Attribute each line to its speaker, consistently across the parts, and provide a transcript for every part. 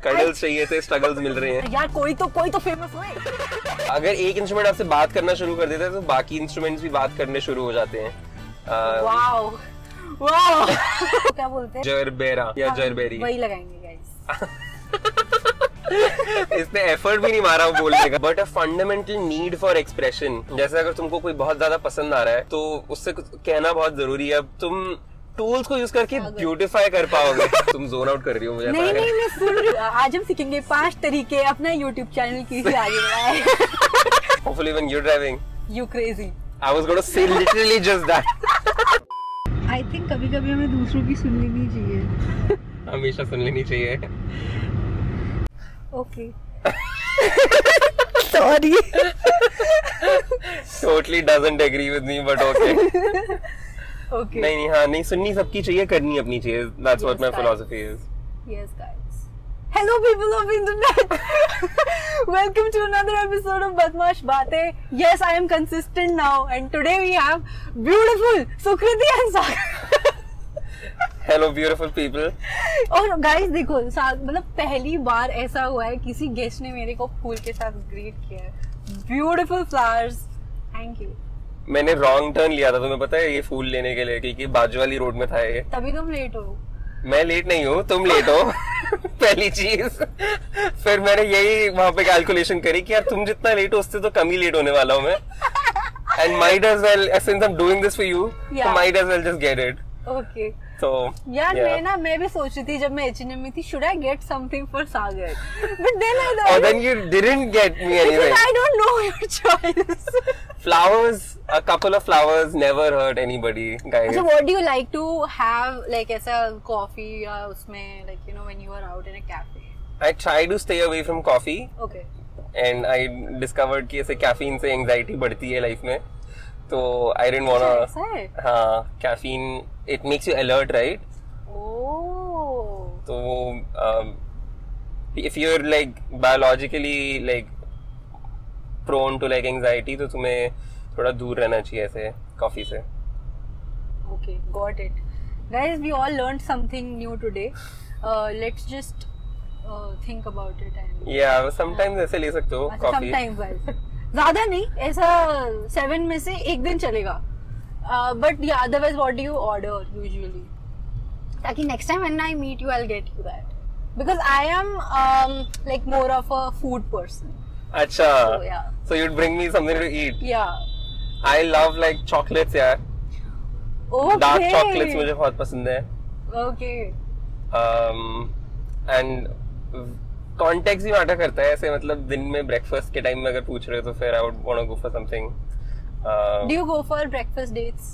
Speaker 1: Cuddles चाहिए थे, struggles मिल रहे हैं
Speaker 2: यार। कोई तो फेमस हुए।
Speaker 1: अगर एक इंस्ट्रूमेंट आपसे बात करना शुरू कर देता है तो बाकी इंस्ट्रूमेंट्स भी बात करने शुरू हो जाते हैं।
Speaker 2: वाओ वाओ क्या बोलते हैं,
Speaker 1: जरबेरा या जरबेरी,
Speaker 2: वही लगाएंगे गाइस।
Speaker 1: इसने एफर्ट भी नहीं मारा बोलने का। But a fundamental need for expression, जैसे अगर तुमको कोई बहुत ज्यादा पसंद आ रहा है तो उससे कहना बहुत जरूरी है। अब तुम टूल्स को यूज करके ब्यूटीफाई कर पाओगे। तुम जोन आउट कर रही हो मुझे।
Speaker 2: नहीं मैं सुन रही हूँ। आज हम सीखेंगे 5 तरीके अपना YouTube चैनल कैसे आगे बढ़ाए।
Speaker 1: Hopefully when you're driving.
Speaker 2: You crazy.
Speaker 1: I was going to say literally just that.
Speaker 2: I think कभी-कभी हमें दूसरों की सुन लेनी चाहिए।
Speaker 1: हमेशा सुन लेनी चाहिए।
Speaker 2: Okay. Sorry.
Speaker 1: Totally doesn't agree with me, but okay.
Speaker 2: Okay.
Speaker 1: नहीं हाँ नहीं, सुननी सबकी चाहिए, करनी अपनी चाहिए। That's what my philosophy is.
Speaker 2: Yes, guys. Hello, people of internet. Welcome to another episode of Badmaash Baatein. Yes, I am consistent now, and today we have beautiful Sukriti and Sagar.
Speaker 1: Hello, beautiful people.
Speaker 2: और guys देखो, मतलब पहली बार ऐसा हुआ है किसी guest ने मेरे को फूल के साथ ग्रीट किया है। Beautiful flowers, thank you.
Speaker 1: मैंने रॉन्ग टर्न लिया था, तुम्हें पता है, ये फूल लेने के लिए, क्योंकि बाजू वाली रोड में था ये।
Speaker 2: तभी तुम लेट हो।
Speaker 1: मैं लेट नहीं हूँ, तुम लेट हो। पहली चीज। फिर मैंने यही वहां पे कैलकुलेशन करी कि यार तुम जितना लेट हो उससे तो कम ही लेट होने वाला हूँ मैं। And might as well, since I'm doing this for you, so might as well just get it.
Speaker 2: Okay.
Speaker 1: So
Speaker 2: यार मैं भी सोच रही थी जब मैं H&M में थी, should I get something for Sagar? But then I thought,
Speaker 1: oh, then you didn't get me anything.
Speaker 2: Because I don't know your choice.
Speaker 1: Flowers, a couple of flowers never hurt anybody, guys.
Speaker 2: So what do you like to have, like ऐसा coffee या उसमें, like you know when you are out in a cafe?
Speaker 1: I try to stay away from coffee.
Speaker 2: Okay.
Speaker 1: And I discovered कि ऐसे caffeine से anxiety बढ़ती है life में, तो I didn't wanna. हाँ, caffeine it makes you alert, right?
Speaker 2: Oh.
Speaker 1: तो if you're like biologically like prone to like anxiety, तो तुम्हें थोड़ा दूर रहना चाहिए ऐसे कॉफी से।
Speaker 2: Okay, got it. Guys, we all learned something new today. Let's just think about it and.
Speaker 1: Yeah, sometimes ऐसे ले सकते हो कॉफी।
Speaker 2: Sometimes guys. ज़्यादा नहीं, ऐसा 7 में से एक दिन चलेगा। But yeah, otherwise what do you order usually? ताकि next time when I meet you, I'll get you that. Because I am like more of a food person.
Speaker 1: अच्छा.
Speaker 2: So, yeah.
Speaker 1: So you'd bring me something to eat.
Speaker 2: Yeah.
Speaker 1: I love like chocolates यार.
Speaker 2: Okay.
Speaker 1: Dark chocolates मुझे बहुत पसंद है.
Speaker 2: Okay.
Speaker 1: And context भी matter करता है, ऐसे मतलब दिन में ब्रेकफास्ट के टाइम में अगर पूछ रहे हो तो फिर I would want to go for something.
Speaker 2: Do you go for breakfast dates?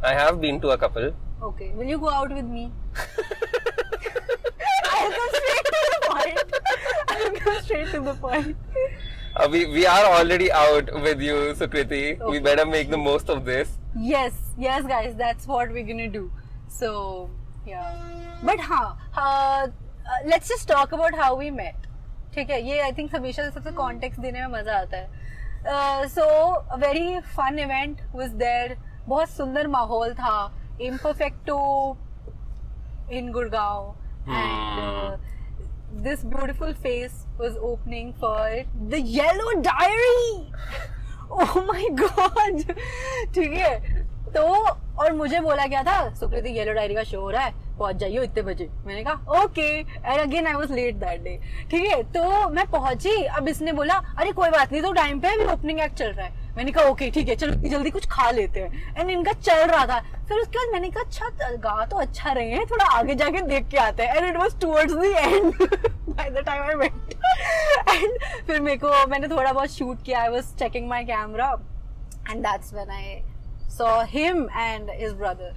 Speaker 1: I have been to a couple.
Speaker 2: Okay, will you go out with me? I'll go straight to the point. I'll go straight to the point.
Speaker 1: We are already out with you, Sukriti. Okay. We better make the most of this.
Speaker 2: Yes, guys, that's what we're gonna do. So, yeah. But let's just talk about how we met. ठीक है, ये I think हमेशा सबसे context देने में मजा आता है। So a very fun event was there. बहुत सुंदर माहौल था। Imperfecto in Gurgaon and this beautiful face was opening for the Yellow Diary. Oh my God. ठीक है, तो और मुझे बोला गया था सुकृति येलो डायरी का शो हो रहा है, पहुंच जाइयो इतने बजे। मैंने कहा okay, and again I was let that day. ठीक है, तो मैं पहुंची। अब इसने बोला अरे कोई बात नहीं, तो टाइम पे अभी ओपनिंग एक्ट चल रहा है। मैंने कहा ओके ठीक है, चलो जल्दी कुछ खा लेते हैं। एंड इनका चल रहा था। फिर उसके बाद मैंने कहा अच्छा गा तो अच्छा रहे हैं, थोड़ा आगे जाके देख के आते हैं। And it was towards the end by the time I went. And फिर मैंने थोड़ा बहुत शूट किया। I was checking my camera and that's when I saw him and his brother.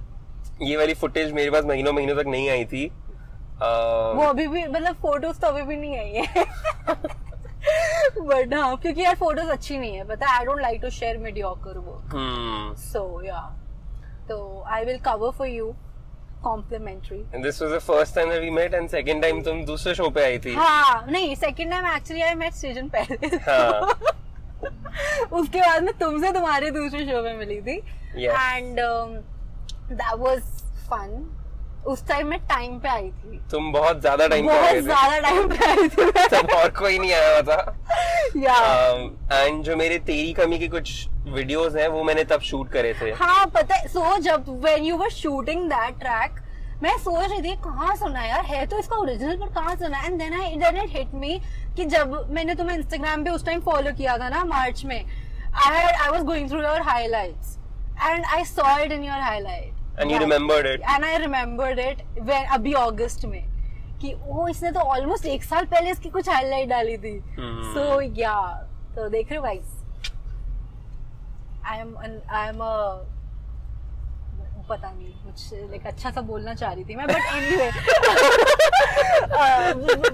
Speaker 1: ये वाली फुटेज मेरे पास महीनों तक नहीं आई थी।
Speaker 2: वो अभी भी, मतलब फोटोज तो अभी भी नहीं आई है। बट हाँ, क्योंकि यार फोटोज अच्छी नहीं है, पता है। I don't like to share mediocre work. So yeah, तो I will cover for you complimentary.
Speaker 1: And this was the first time that we met, and second time तुम दूसरे शो पे आई थी।
Speaker 2: हाँ, नहीं, second time actually I met Srijan पहले।
Speaker 1: हाँ।
Speaker 2: उसके बाद में तुमसे तुम्हारे दूसरे शो में मिली थी।
Speaker 1: Yes.
Speaker 2: And that was fun. उस टाइम मैं टाइम पे आई थी,
Speaker 1: तुम बहुत ज्यादा टाइम पे आ
Speaker 2: बहुत
Speaker 1: गए थे,
Speaker 2: ज्यादा टाइम पे आई थी मैं।
Speaker 1: तब और कोई नहीं आया हुआ था।
Speaker 2: या
Speaker 1: एंड जो मेरे तेरी कमी के कुछ वीडियोस हैं वो मैंने तब शूट करे थे।
Speaker 2: हाँ पता है, सो जब when you were shooting that track मैं सोच रही थी कहाँ सुना यार, है तो इसका ओरिजिनल पर कहाँ सुना, and then it hit me कि जब मैंने तुम्हें इंस्टाग्राम पे उस टाइम फॉलो किया था ना मार्च में, आई was going through your highlights and I saw it in your highlight
Speaker 1: And you remembered it.
Speaker 2: And I remembered it when अभी अगस्त में कि ओ इसने तो ऑलमोस्ट 1 साल पहले इसकी कुछ हाईलाइट डाली थी। So yeah, तो देख रहे हो गाइस, I am a पता नहीं कुछ लाइक अच्छा सा बोलना चाह रही थी मैं, बट एनीवे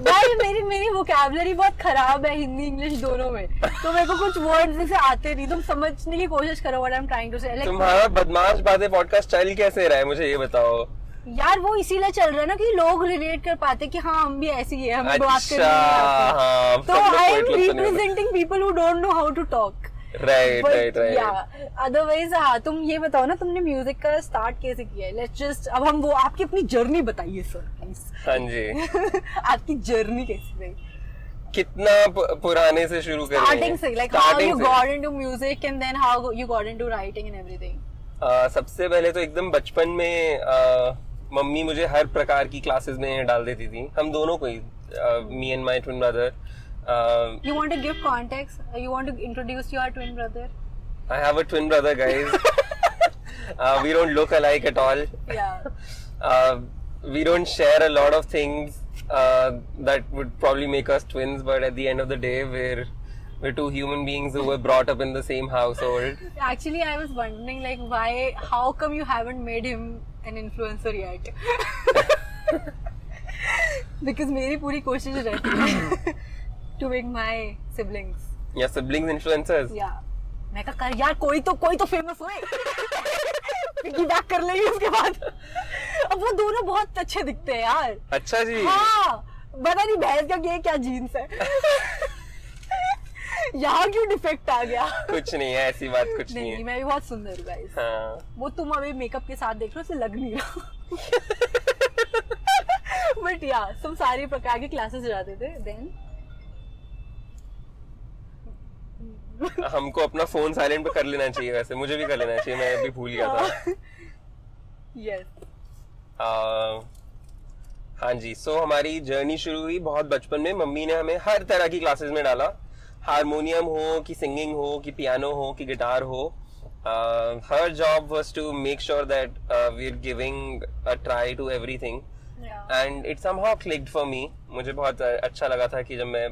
Speaker 2: भाई मेरी वोकैबुलरी बहुत खराब है हिंदी इंग्लिश दोनों में, तो मेरे को कुछ वर्ड्स जैसे आते नहीं, तुम समझने की कोशिश करो what I am trying to say.
Speaker 1: तुम्हारा बदमाश बातें पॉडकास्ट चल कैसे रहा है मुझे ये बताओ
Speaker 2: यार। वो इसीलिए चल रहा है ना कि लोग रिलेट कर पाते कि हाँ हम भी ऐसे ही है, हम बात
Speaker 1: अच्छा,
Speaker 2: करने नहीं आती।
Speaker 1: हाँ,
Speaker 2: तो I am representing people who don't know how to talk.
Speaker 1: Right.
Speaker 2: Otherwise हाँ तुम ये बताओ ना, तुमने म्यूजिक का स्टार्ट कैसे किया है? लेट्स जस्ट अब हम वो आपकी अपनी जर्नी बताइए सर प्लीज।
Speaker 1: हाँ जी
Speaker 2: आपकी जर्नी कैसी रही?
Speaker 1: कितना पुराने से शुरू करें?
Speaker 2: स्टार्टिंग से, like how you got into music and then how you got into writing and everything.
Speaker 1: सबसे पहले तो एकदम बचपन में मम्मी मुझे हर प्रकार की क्लासेस में डाल देती थी, हम दोनों को ही, me and my twin brother.
Speaker 2: You want to give context? You want to introduce your twin brother?
Speaker 1: I have a twin brother, guys. We don't look alike at all.
Speaker 2: Yeah.
Speaker 1: We don't share a lot of things that would probably make us twins, but at the end of the day, we're two human beings who were brought up in the same household.
Speaker 2: Actually, I was wondering, like, how come you haven't made him an influencer yet? Because मेरी पूरी कोशिश रहती है to make my siblings.
Speaker 1: Yeah, siblings influencers.
Speaker 2: Yeah. मैं कहा कर यार, कोई तो फेमस होए। पिगीबैक कर लेंगे उसके बाद। अब वो दोनों बहुत अच्छे दिखते हैं यार।
Speaker 1: अच्छा जी।
Speaker 2: हाँ, पता नहीं भैंस का क्या जीन्स है। यहाँ क्यों डिफेक्ट आ गया?
Speaker 1: कुछ नहीं है, ऐसी बात कुछ नहीं है।
Speaker 2: मैं भी बहुत सुंदर हूँ गाइस।
Speaker 1: हाँ।
Speaker 2: वो तुम अभी मेकअप के साथ देख रहे हो, उसे लग नहीं रहा। बट या तुम सारे प्रकार के क्लासेस जाते थे देन।
Speaker 1: हमको अपना फोन साइलेंट पे कर लेना चाहिए, वैसे मुझे भी कर लेना चाहिए, मैं अभी भूल गया था।
Speaker 2: यस।
Speaker 1: हाँ जी, सो हमारी जर्नी शुरू हुई बहुत बचपन में। मम्मी ने हमें हर तरह की क्लासेस में डाला, हारमोनियम हो कि सिंगिंग हो कि पियानो हो कि गिटार हो। Her job was to make sure that we are giving a try to everything, and it somehow clicked for me. मुझे बहुत अच्छा लगा था कि जब मैं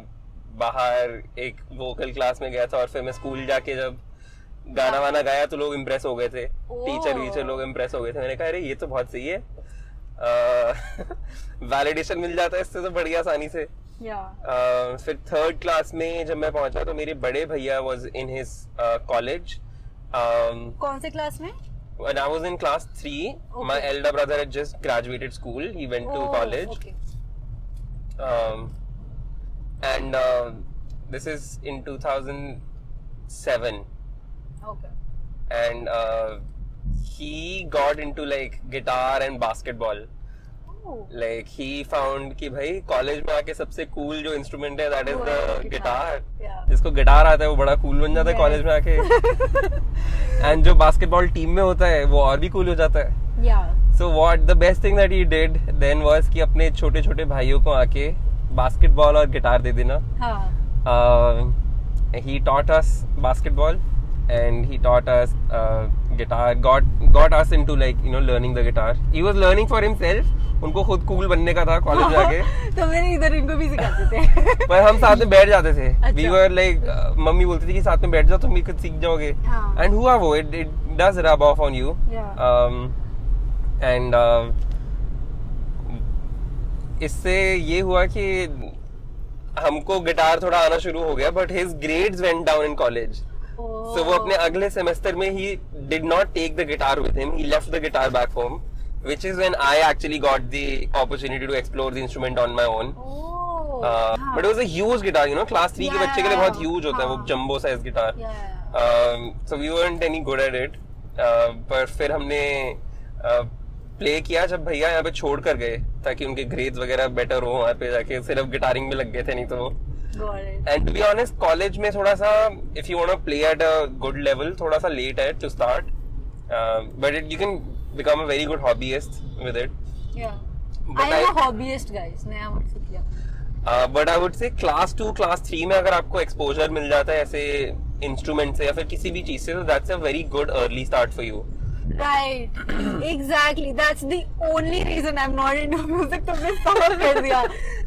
Speaker 1: बाहर एक वोकल क्लास में गया था और फिर मैं स्कूल जाके जब गाना वाना गाया तो लोग इम्प्रेस हो गए थे, टीचर लोग इम्प्रेस हो गए थे। मैंने कहा अरे ये तो बहुत सही है, वैलिडेशन मिल जाता है इससे तो बढ़िया आसानी से। फिर 3rd क्लास में जब मैं पहुंचा तो मेरे बड़े भैया वाज इन हिज कॉलेज।
Speaker 2: कौन से क्लास में?
Speaker 1: When I was in class 3, okay. My elder brother had just graduated school. He went to college. Okay. And this is in 2007.
Speaker 2: Okay.
Speaker 1: And he got into like guitar and basketball. Like he found कि भाई college में आके सबसे cool जो instrument है that is the guitar. जिसको guitar आता है वो बड़ा कूल बन जाता है कॉलेज में आके। एंड जो बास्केटबॉल टीम में होता है वो और भी कूल हो जाता है। So what the best thing that he did then was कि अपने छोटे छोटे भाइयों को आके बास्केटबॉल और गिटार दे देना। He taught us basketball and he taught us guitar, got us into like you know learning the guitar. He was learning for himself. उनको खुद कूल बनने का था कॉलेज में आके।
Speaker 2: तो मैंने इधर इनको भी सिखाते थे।
Speaker 1: पर हम साथ में बैठ जाते थे। We were like मम्मी बोलती थी कि साथ में बैठ जाओ तुम भी कुछ सीख जाओगे। And हुआ वो, it does rub off on you. And इससे ये हुआ कि हमको गिटार थोड़ा आना शुरू हो गया, but his grades went down in college. So वो अपने अगले सेमेस्टर में he did not take the guitar with him. He left the guitar back home, which is when I actually got the opportunity to explore the instrument on my own. But it was a huge guitar, you know, class 3 के बच्चे के लिए बहुत huge होता है वो jumbo size guitar. So we weren't any good at it. पर फिर हमने प्ले किया जब भैया यहाँ पे छोड़ कर गए, ताकि उनके ग्रेड्स वगैरह बेटर हो, वहाँ पे जाके सिर्फ गिटारिंग में लग गए थे, नहीं तो वो। And to be honest college में थोड़ा सा if you want to play at a good level थोड़ा सा लेट है to start, but it you can become a very good hobbyist with it.
Speaker 2: I am a hobbyist guys, नया word सीख लिया।
Speaker 1: But I would say class 2 class 3 में अगर आपको exposure मिल जाता है ऐसे इंस्ट्रूमेंट से या फिर किसी भी चीज से, तो that's a very good early start for you.
Speaker 2: Right, exactly. That's the only reason I'm not into music. तुमने समझ कर दिया.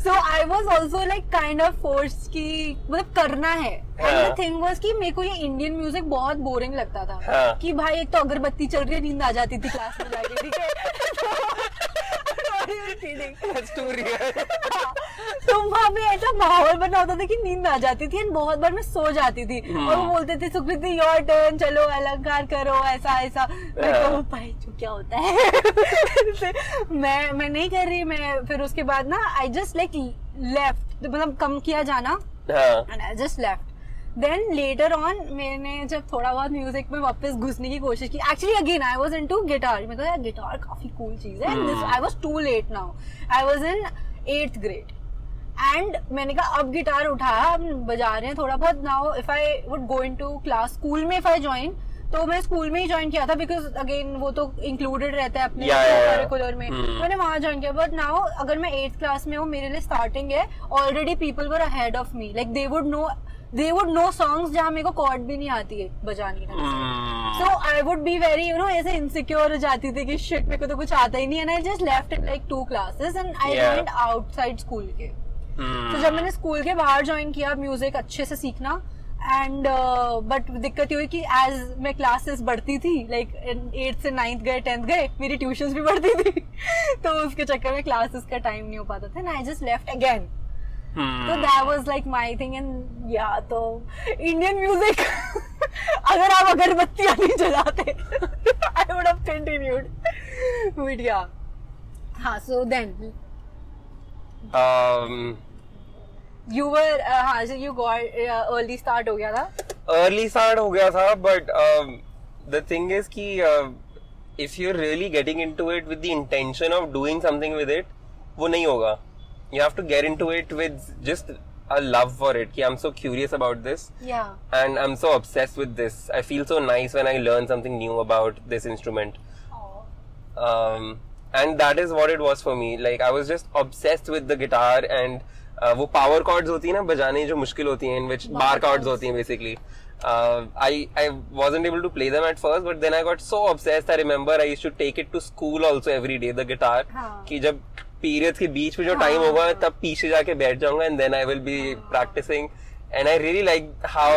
Speaker 2: So I was also like kind of forced कि मतलब करना है. And the thing was कि मेरे को ये इंडियन म्यूजिक बहुत बोरिंग लगता था. कि भाई एक तो अगरबत्ती चल रही है, नींद आ जाती थी क्लास में जाके, ठीक है?
Speaker 1: That's too real.
Speaker 2: तो वहाँ पे ऐसा माहौल बना होता था कि नींद आ जाती थी, एंड बहुत बार मैं सो जाती थी, और वो बोलते थे सुकृति योर टर्न, चलो अलंकार करो, ऐसा ऐसा। मैं भाई क्या होता है? मैं नहीं कर रही। मैं फिर उसके बाद ना आई जस्ट लाइक लेफ्ट, मतलब कम किया जाना, and I just left. Then later on मैंने जब थोड़ा बहुत म्यूजिक में वापस घुसने की कोशिश की, actually again I was into guitar. मैं यार गिटार काफी कूल चीज है, and I was too late now. I was in 8th grade and मैंने कहा अब गिटार उठाया, अब बजा रहे हैं थोड़ा बहुत। Now if I would go into class, school में इफ आई ज्वाइन, तो मैं स्कूल में ही ज्वाइन किया था, बिकॉज अगेन वो तो इंक्लूडेड रहता है अपने करिकुलर में, मैंने वहां ज्वाइन किया। बट नाउ अगर मैं 8th क्लास में हूँ, मेरे लिए स्टार्टिंग है, already people were ahead of me, like they would know songs जहाँ मेरे को कॉर्ड भी नहीं आती है बजाने का। सो आई वुड बी वेरी ऐसे इनसिक्योर हो जाती थी कि शिट मेरे को तो कुछ आता ही नहीं है, and I just left in like 2 classes and I went outside school के। तो जब मैंने स्कूल के बाहर ज्वाइन किया म्यूजिक अच्छे से सीखना, एंड बट दिक्कत ये हुई कि एज मैं क्लासेस बढ़ती थी, लाइक 8th से 9th गए, 10th गए, मेरी ट्यूशंस भी बढ़ती थी तो उसके चक्कर में क्लासेस का टाइम नहीं हो पाता था, and I just left again. तो that was like my thing. And या तो इंडियन म्यूजिक अगर आप अगरबत्तियां नहीं जलाते I would have continued, but yeah हाँ। सो देन you were हाँ, so you got early start हो गया था।
Speaker 1: अर्ली स्टार्ट हो गया था, बट the thing is कि if you're really getting into it with the intention of doing something with it, वो नहीं होगा। You have to get into it with just a love for it, कि I'm so curious about this, and I'm so obsessed with this. I feel so nice when I learn something new about this instrument. And that is what it was for me. Like I was just obsessed with the guitar, and वो power chords होती है ना बजाने जो मुश्किल होती हैं, in which bar chords होती हैं basically. I wasn't able to play them at first, but then I got so obsessed. I remember I used to take it to school also every day, the guitar. कि जब periods के बीच में जो time होगा तब पीछे जाके बैठ जाऊंगा, and then I will be practicing. And I really liked how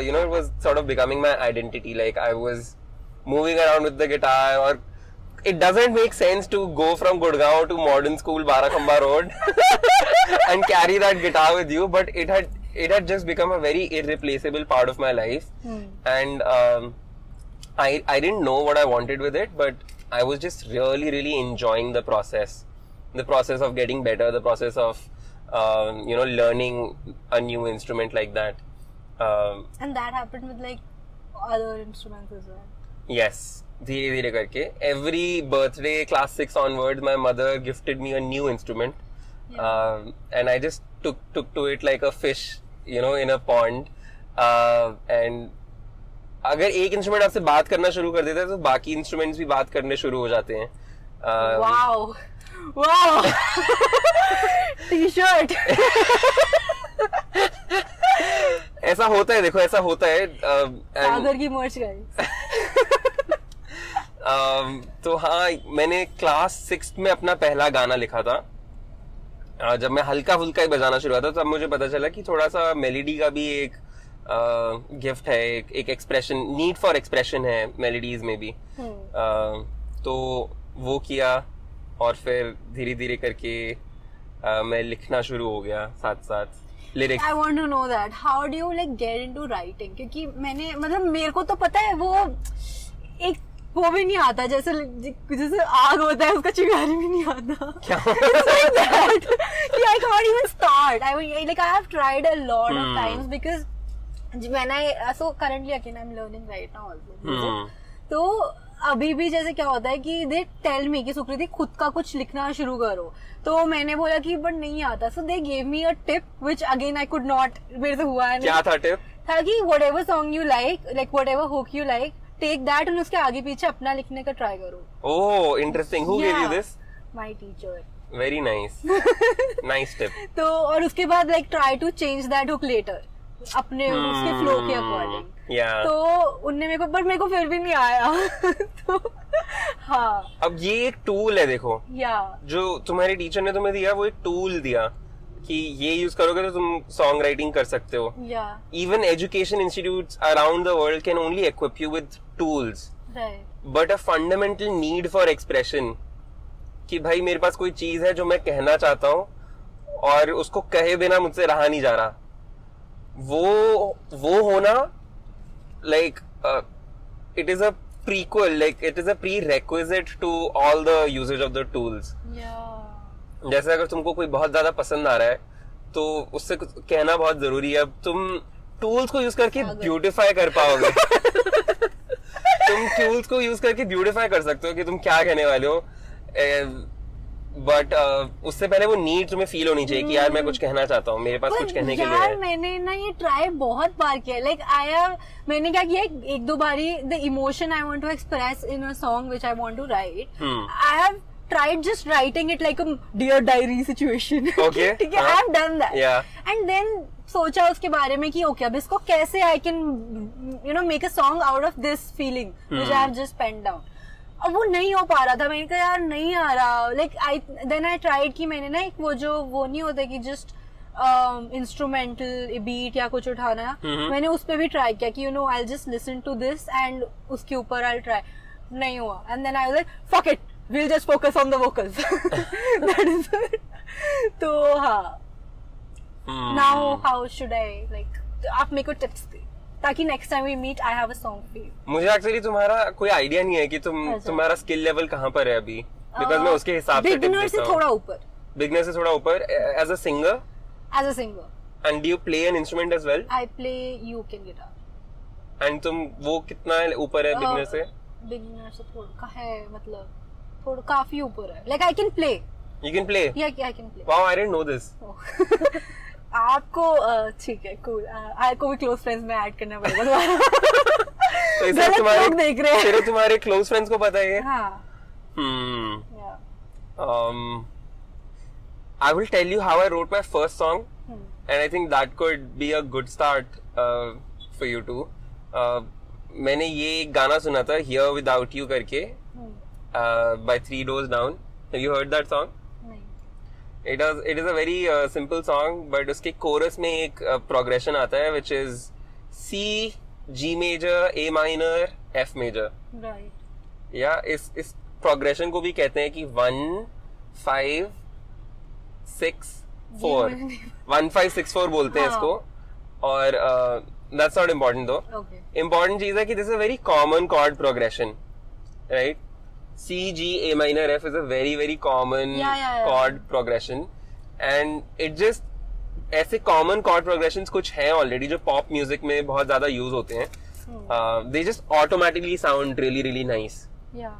Speaker 1: it was sort of becoming my identity. Like I was moving around with the guitar, or it doesn't make sense to go from Gurgaon to modern school Barakhamba Road and carry that guitar with you, but it had just become a very irreplaceable part of my life. And I didn't know what I wanted with it, but I was just really enjoying the process of getting better, the process of learning a new instrument like that.
Speaker 2: And that happened with like other instruments as well.
Speaker 1: Yes. धीरे धीरे करके every birthday class 6 onwards my mother gifted me a new instrument, and I just took to it like a fish in a pond, and अगर एक instrument आपसे बात करना शुरू कर देता है तो बाकी इंस्ट्रूमेंट्स भी बात करने शुरू हो जाते हैं।
Speaker 2: वाओ टी-शर्ट
Speaker 1: ऐसा होता है, देखो ऐसा होता है।
Speaker 2: सागर की मर्च गाइस।
Speaker 1: तो हाँ, मैंने क्लास 6 में अपना पहला गाना लिखा था। जब मैं हल्का फुल्का ही बजाना शुरू हुआ था तब मुझे पता चला कि थोड़ा सा मेलोडी का भी एक गिफ्ट है, एक एक्सप्रेशन, नीड फॉर एक्सप्रेशन है मेलोडीज में भी। तो वो किया, और फिर धीरे धीरे करके मैं लिखना शुरू हो गया साथ साथ lyrics.
Speaker 2: I want to know that how do you like get into writing? क्योंकि मेरे को तो पता है वो एक वो भी नहीं आता, जैसे आग होता है उसका चिंगारी भी नहीं आता। क्या? Like that. I can't even start. I have tried a lot of times because when so currently again I'm learning right now also. तो अभी भी जैसे क्या होता है कि दे टेल मी कि सुकृति खुद का कुछ लिखना शुरू करो, तो मैंने बोला कि बट नहीं आता, so they gave me a tip which again I could not, मेरे से हुआ नहीं।
Speaker 1: क्या था टिप?
Speaker 2: था कि whatever song you like whatever hook you like, take that और उसके आगे पीछे अपना लिखने का ट्राई करो।
Speaker 1: Oh interesting, who gave you this?
Speaker 2: My teacher.
Speaker 1: Very nice, nice tip.
Speaker 2: तो और उसके बाद like try to change that hook later अपने उसके फ्लो के अकॉर्डिंग। तो उनने मेरे को, पर मेरे को फिर भी नहीं आया। तो हाँ,
Speaker 1: अब ये एक टूल है, देखो जो तुम्हारे टीचर ने तुम्हें दिया, वो एक टूल दिया कि ये यूज करोगे तो तुम सॉन्ग राइटिंग कर सकते हो। Even education institutes around the world can only equip you with tools, but a fundamental need for expression, कि भाई मेरे पास कोई चीज है जो मैं कहना चाहता हूँ और उसको कहे बिना मुझसे रहा नहीं जा रहा, वो होना like it is a prequel, like it is a prerequisite to all the usage of the tools. जैसे अगर तुमको कोई बहुत ज्यादा पसंद आ रहा है तो उससे कहना बहुत जरूरी है। अब तुम टूल्स को यूज करके ब्यूटिफाई कर पाओगे। तुम टूल्स को यूज करके ब्यूटिफाई कर सकते हो कि तुम क्या कहने वाले हो, बट उससे पहले वो नीड तुम्हें फील होनी चाहिए कि यार मैं कुछ कहना चाहता हूँ, मेरे पास कुछ कहने के लिए है।
Speaker 2: मैंने ना ये ट्राई बहुत बार किया, लाइक मैंने क्या किया, एक दो बारी the emotion I want to express in a song which I want to write, I have tried just writing it like a dear diary situation.
Speaker 1: Okay.
Speaker 2: ठीक है, I have done that. Yeah. And then सोचा उसके बारे में कि okay अब इसको कैसे I can make a song out of this feeling which I have just penned down. अब वो नहीं हो पा रहा था, मैंने कहा यार नहीं आ रहा, then I tried कि मैंने ना एक वो नहीं होता कि just इंस्ट्रूमेंटल बीट या कुछ उठाना, मैंने उस पे भी ट्राई किया कि I'll just listen to this and उसके ऊपर I'll try, नहीं हुआ, and then I was like fuck it, we'll just focus on the vocals. That is it. तो हाँ, now how should I आप मेरे को टिप्स दे ताकि next time we meet I have a song for you.
Speaker 1: मुझे actually तुम्हारा कोई आइडिया नहीं है कि तुम्हारा स्किल लेवल कहाँ पर है अभी, बिकॉज़ मैं उसके हिसाब से
Speaker 2: बिगिनर से थोड़ा ऊपर,
Speaker 1: बिगिनर से थोड़ा ऊपर as a singer. And do you play an instrument as well?
Speaker 2: I play ukulele guitar.
Speaker 1: And तुम वो कितना ऊपर है बिगिनर से?
Speaker 2: बिगिनर से थोड़ा है, मतलब थोड़ा काफी ऊपर है, like I can play.
Speaker 1: You can play?
Speaker 2: Yeah I can play.
Speaker 1: Wow, I didn't know this.
Speaker 2: आपको ठीक है, कूल, आपको भी क्लोज फ्रेंड्स में ऐड करना पड़ेगा दोबारा।
Speaker 1: तो इसलिए तुम्हारे देख रहे हैं, तेरे तुम्हारे क्लोज फ्रेंड्स को पता है?
Speaker 2: हाँ।
Speaker 1: I will tell you how I wrote my first song, and I think that could be a good start for you too. मैंने ये गाना सुना था Here Without You करके by Three Doors Down. Have you heard that song? It is a very simple song, but उसके chorus में एक progression आता है which is C, G major, A minor, F major.
Speaker 2: Right.
Speaker 1: या इस progression को भी कहते हैं कि 1 5 6 4 1 5 6 4 बोलते हैं इसको, और that's not important though.
Speaker 2: Okay.
Speaker 1: Important चीज है कि this is a very common chord progression, right? C, G, A minor, F is a very very common chord progression, and it just ऐसे common chord progressions कुछ हैं already जो pop music में बहुत ज्यादा use होते हैं. They just automatically sound really really nice.
Speaker 2: Yeah.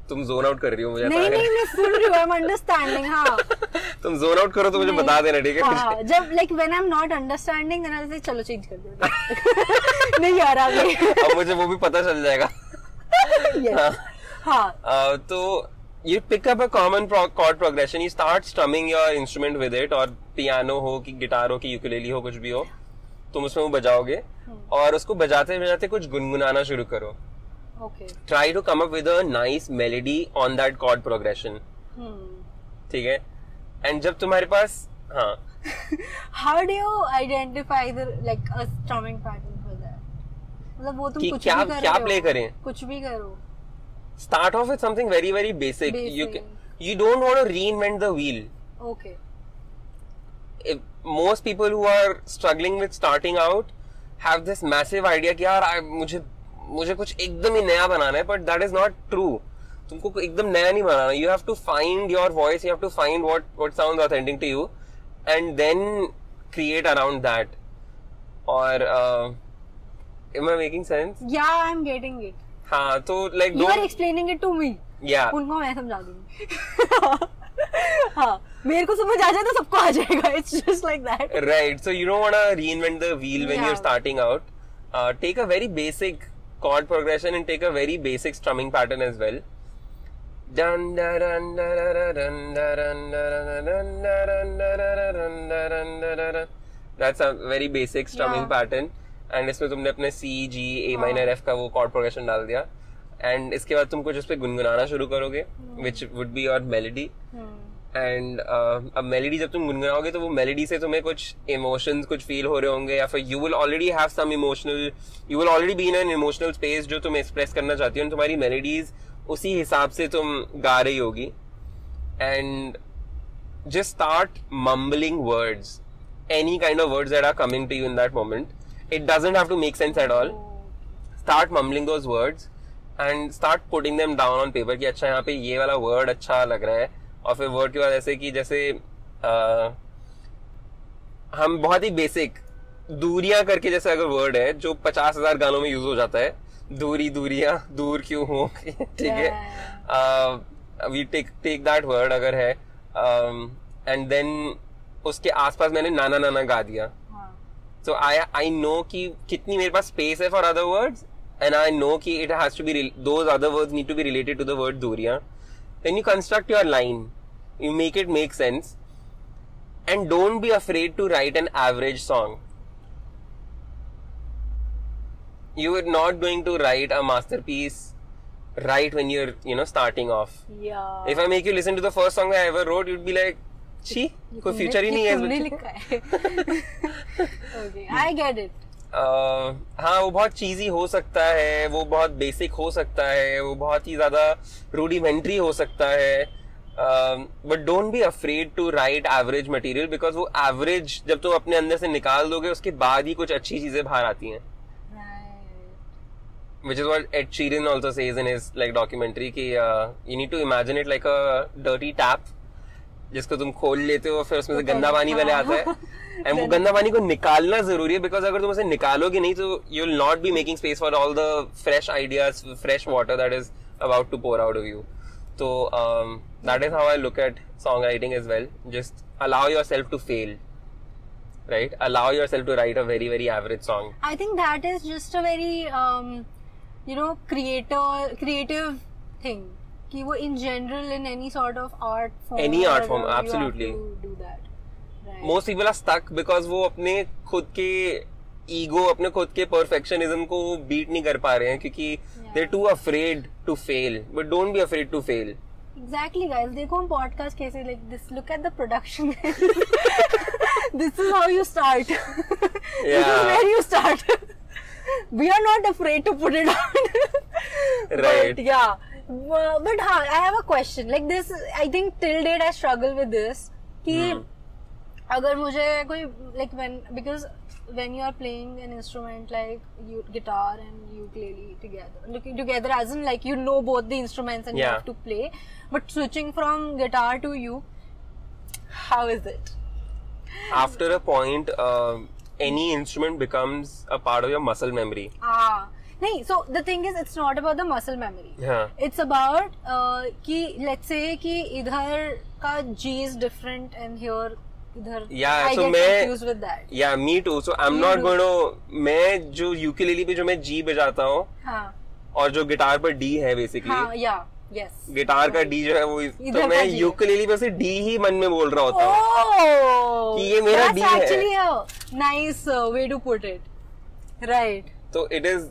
Speaker 1: तुम जोन आउट कर रही हो, मुझे
Speaker 2: नहीं मैं सुन रही हूँ, I'm understanding. हाँ.
Speaker 1: तुम जोन आउट करो तो मुझे बता देना, ठीक है?
Speaker 2: हाँ, जब when I'm not understanding then I'll say चलो चेंज कर दो। नहीं आ रहा अभी।
Speaker 1: अब मुझे वो भी पता चल जाएगा।
Speaker 2: हाँ.
Speaker 1: तो you pick up a common chord progression, you start strumming your instrument with it, और पियानो हो कि गिटार हो कि यूकेलेली हो, कुछ भी हो, तुम उसमें वो बजाओगे और उसको बजाते बजाते कुछ गुनगुनाना शुरू करो.
Speaker 2: Okay.
Speaker 1: Try to come up with a nice melody on that chord progression. ठीक है? And जब तुम्हारे पास हाँ.
Speaker 2: How do you identify the a strumming pattern for that? मतलब वो तुम कुछ भी कर रहे हो?
Speaker 1: क्या play करें?
Speaker 2: कुछ भी करो.
Speaker 1: Start off with something very very basic. You don't want to reinvent the wheel.
Speaker 2: Okay.
Speaker 1: Most people who are struggling with starting out have this massive idea कि यार मुझे कुछ एकदम ही नया बनाना है, but that is not true. तुमको एकदम नया नहीं बनाना. You have to find your voice, you have to find what sounds authentic to you, and then create around that. और Am I making sense?
Speaker 2: Yeah, I'm getting it.
Speaker 1: हाँ, तो like
Speaker 2: You are
Speaker 1: don't.
Speaker 2: explaining it to me.
Speaker 1: Yeah.
Speaker 2: उनको मैं समझा दूंगी. हाँ, मेरे को समझ आ जाए तो सबको आ जाएगा. It's just like that.
Speaker 1: Right. So you don't want to reinvent the wheel when
Speaker 2: Yeah.
Speaker 1: you're starting out. Take a very basic chord progression and take a very basic strumming pattern as well. Dun da dun da da da dun da dun da da dun da dun da da dun da dun da da dun. That's a very basic strumming
Speaker 2: Yeah.
Speaker 1: pattern. And इसमें तुमने अपने C, G, A minor, F का वो chord progression डाल दिया. And इसके बाद तुम कुछ उस पे गुनगुनाना शुरू करोगे, which would be your melody. And अब मेलोडी जब तुम गुनगुनाओगे तो वो मेलोडी से तुम्हें कुछ इमोशंस कुछ फील हो रहे होंगे, या फिर you will already have some emotional, you will already be in an emotional space जो तुम एक्सप्रेस करना चाहती हो, और तुम्हारी मेलोडीज उसी हिसाब से तुम गा रही होगी. And just start mumbling words, any kind of words that are coming to you in that moment. It doesn't have to make sense at all. Start mumbling those words and start putting them down on paper कि अच्छा यहाँ पे ये वाला word अच्छा लग रहा है. और फिर वर्ड के बाद ऐसे कि जैसे हम बहुत ही बेसिक दूरियां करके जैसे अगर वर्ड है जो 50,000 गानों में यूज हो जाता है, दूरी दूरियां दूर क्यों हो, ठीक है, वी टेक दैट वर्ड अगर है, एंड देन उसके आसपास मैंने नाना नाना गा दिया. तो आई नो कि कितनी मेरे पास स्पेस है for other words, and I know कि it has to be, those other words need to be related to the word दूरियां. Then you construct your line, you make it make sense, and don't be afraid to write an average song. You are not going to write a masterpiece right when you're starting off.
Speaker 2: Yeah.
Speaker 1: If I make you listen to the first song that I ever wrote, you'd be like, "छी, कोई future ही नहीं है
Speaker 2: तुमने
Speaker 1: इसमें."
Speaker 2: लिखा है. Okay, I get it.
Speaker 1: हाँ, वो बहुत चीजी हो सकता है, वो बहुत बेसिक हो सकता है, वो बहुत ही ज्यादा रूडिमेंट्री हो सकता है, but don't be afraid to write average material, because वो एवरेज जब तुम अपने अंदर से निकाल दोगे उसके बाद ही कुछ अच्छी चीजें बाहर आती हैं. Which is what Ed Sheeran also says in his like documentary कि you need to imagine it like a dirty tap जिसको तुम खोल लेते हो, फिर उसमें से गंदा पानी पहले आता है, एंड वो गंदा पानी को निकालना जरूरी है, बिकॉज अगर तुम उसे निकालोगे नहीं तो you will not be making space for all the fresh ideas, fresh water that is about to pour out of you. तो that is how I look at song writing as well. Just allow yourself to fail, right? Allow yourself to write a very, very average song.
Speaker 2: I think that is just a very creative thing. कि वो in general in any sort of art form.
Speaker 1: Any art form, absolutely.
Speaker 2: You have to do that. Right.
Speaker 1: Most people are stuck because वो अपने खुद के ego, अपने खुद के perfectionism को बीट नहीं कर पा रहे हैं, क्योंकि they're too afraid to fail. But don't be afraid to fail.
Speaker 2: Exactly, guys. देखो हम podcast कैसे like this. Look at the production. This is how you start. This is where you start. We are not afraid to put it on.
Speaker 1: Right.
Speaker 2: But yeah. But I have a question. Like this, I think till date I struggle with this. कि अगर मुझे कोई like because when you are playing an instrument like guitar and ukulele together as in like you know both the instruments and you have to play, but switching from guitar to how is it?
Speaker 1: After a point, any instrument becomes a part of your muscle memory.
Speaker 2: नहीं, so the thing is it's not about the muscle memory.
Speaker 1: Yeah.
Speaker 2: It's about कि let's say कि इधर का G is different and here इधर I
Speaker 1: so
Speaker 2: get confused with that.
Speaker 1: Yeah, me too. So I'm not going to, मैं जो ukulele पे जो मैं G बजाता हूँ, और जो गिटार पर D है basically,
Speaker 2: yes.
Speaker 1: गिटार का D जो है वो, तो मैं ukulele पे से D ही मन में बोल रहा होता हूँ कि ये मेरा D है.
Speaker 2: That's actually a nice way to put it. Right.
Speaker 1: तो it is,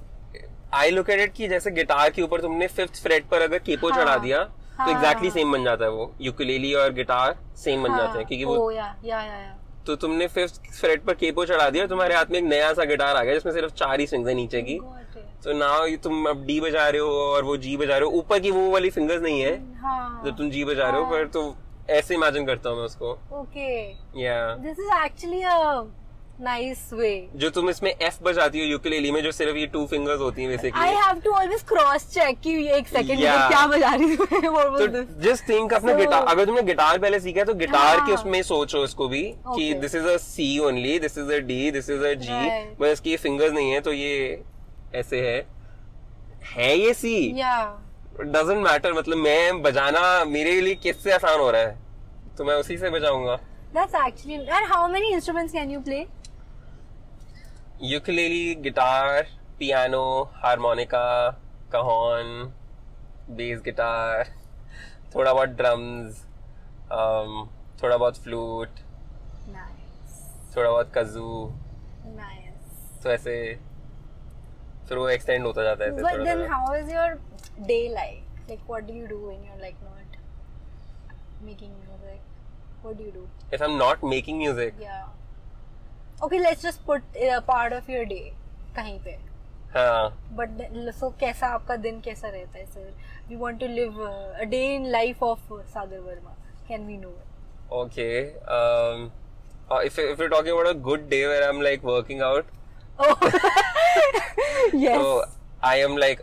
Speaker 1: I look at it कि जैसे गिटार के ऊपर तुमने 5th फ्रेट पर अगर केपो चढ़ा दिया तो एग्जैक्टली सेम बन जाता है वो. यूकेलेली और गिटार सेम बन जाते हैं, क्योंकि वो तो तुमने 5th फ्रेट पर केपो चढ़ा दिया, तुम्हारे हाथ में एक नया सा गिटार आ गया जिसमें सिर्फ 4 ही स्ट्रिंग्स है नीचे की. तो नाउ तुम अब डी बजा रहे हो और वो जी बजा रहे हो, ऊपर की वो वाली फिंगर्स नहीं है जब तुम जी बजा रहे हो, पर तो ऐसे इमेजिन करता हूँ मैं उसको.
Speaker 2: ओके,
Speaker 1: या
Speaker 2: this is actually a nice way.
Speaker 1: जो तुम इसमें F बजाती हो यूकेलेली में, जो सिर्फ ये 2 फिंगर्स होती हैं basically.
Speaker 2: I have to always cross check कि ये एक सेकंड में क्या बजा रही हूँ. तो
Speaker 1: जस्ट थिंक अपना गिटार, अगर तुमने गिटार पहले सीखा है तो गिटार के उसमें सोचो इसको भी कि this is a C only, this is a D, this is a G, बस इसकी फिंगर्स नहीं है, तो ये ऐसे है ये सी.
Speaker 2: Yeah.
Speaker 1: डजंट मैटर, मतलब मैं बजाना मेरे लिए किससे आसान हो रहा है तो मैं उसी से बजाऊंगा.
Speaker 2: That's actually. And how many instruments can you play?
Speaker 1: Ukulele, guitar, piano, harmonica, cajon, bass guitar, थोड़ा बहुत ड्रम्स, थोड़ा बहुत फ्लूट,
Speaker 2: Nice.
Speaker 1: थोड़ा बहुत कजू.
Speaker 2: Nice.
Speaker 1: तो ऐसे फिर वो एक्सटेंड होता जाता है ऐसे
Speaker 2: But
Speaker 1: थोड़ा
Speaker 2: then,
Speaker 1: थोड़ा.
Speaker 2: how is your day like? Like, what do you do when you're like not making music? What do you do?
Speaker 1: If I'm not making music,
Speaker 2: Yeah. Okay, let's just put a part of your day कहीं पे.
Speaker 1: हाँ.
Speaker 2: But then, so कैसा आपका दिन कैसा रहता है sir? We want to live a day in life of Sagar Verma. Can we know it?
Speaker 1: Okay. If you're talking about a good day where I'm like working out,
Speaker 2: Oh, yes.
Speaker 1: so I am like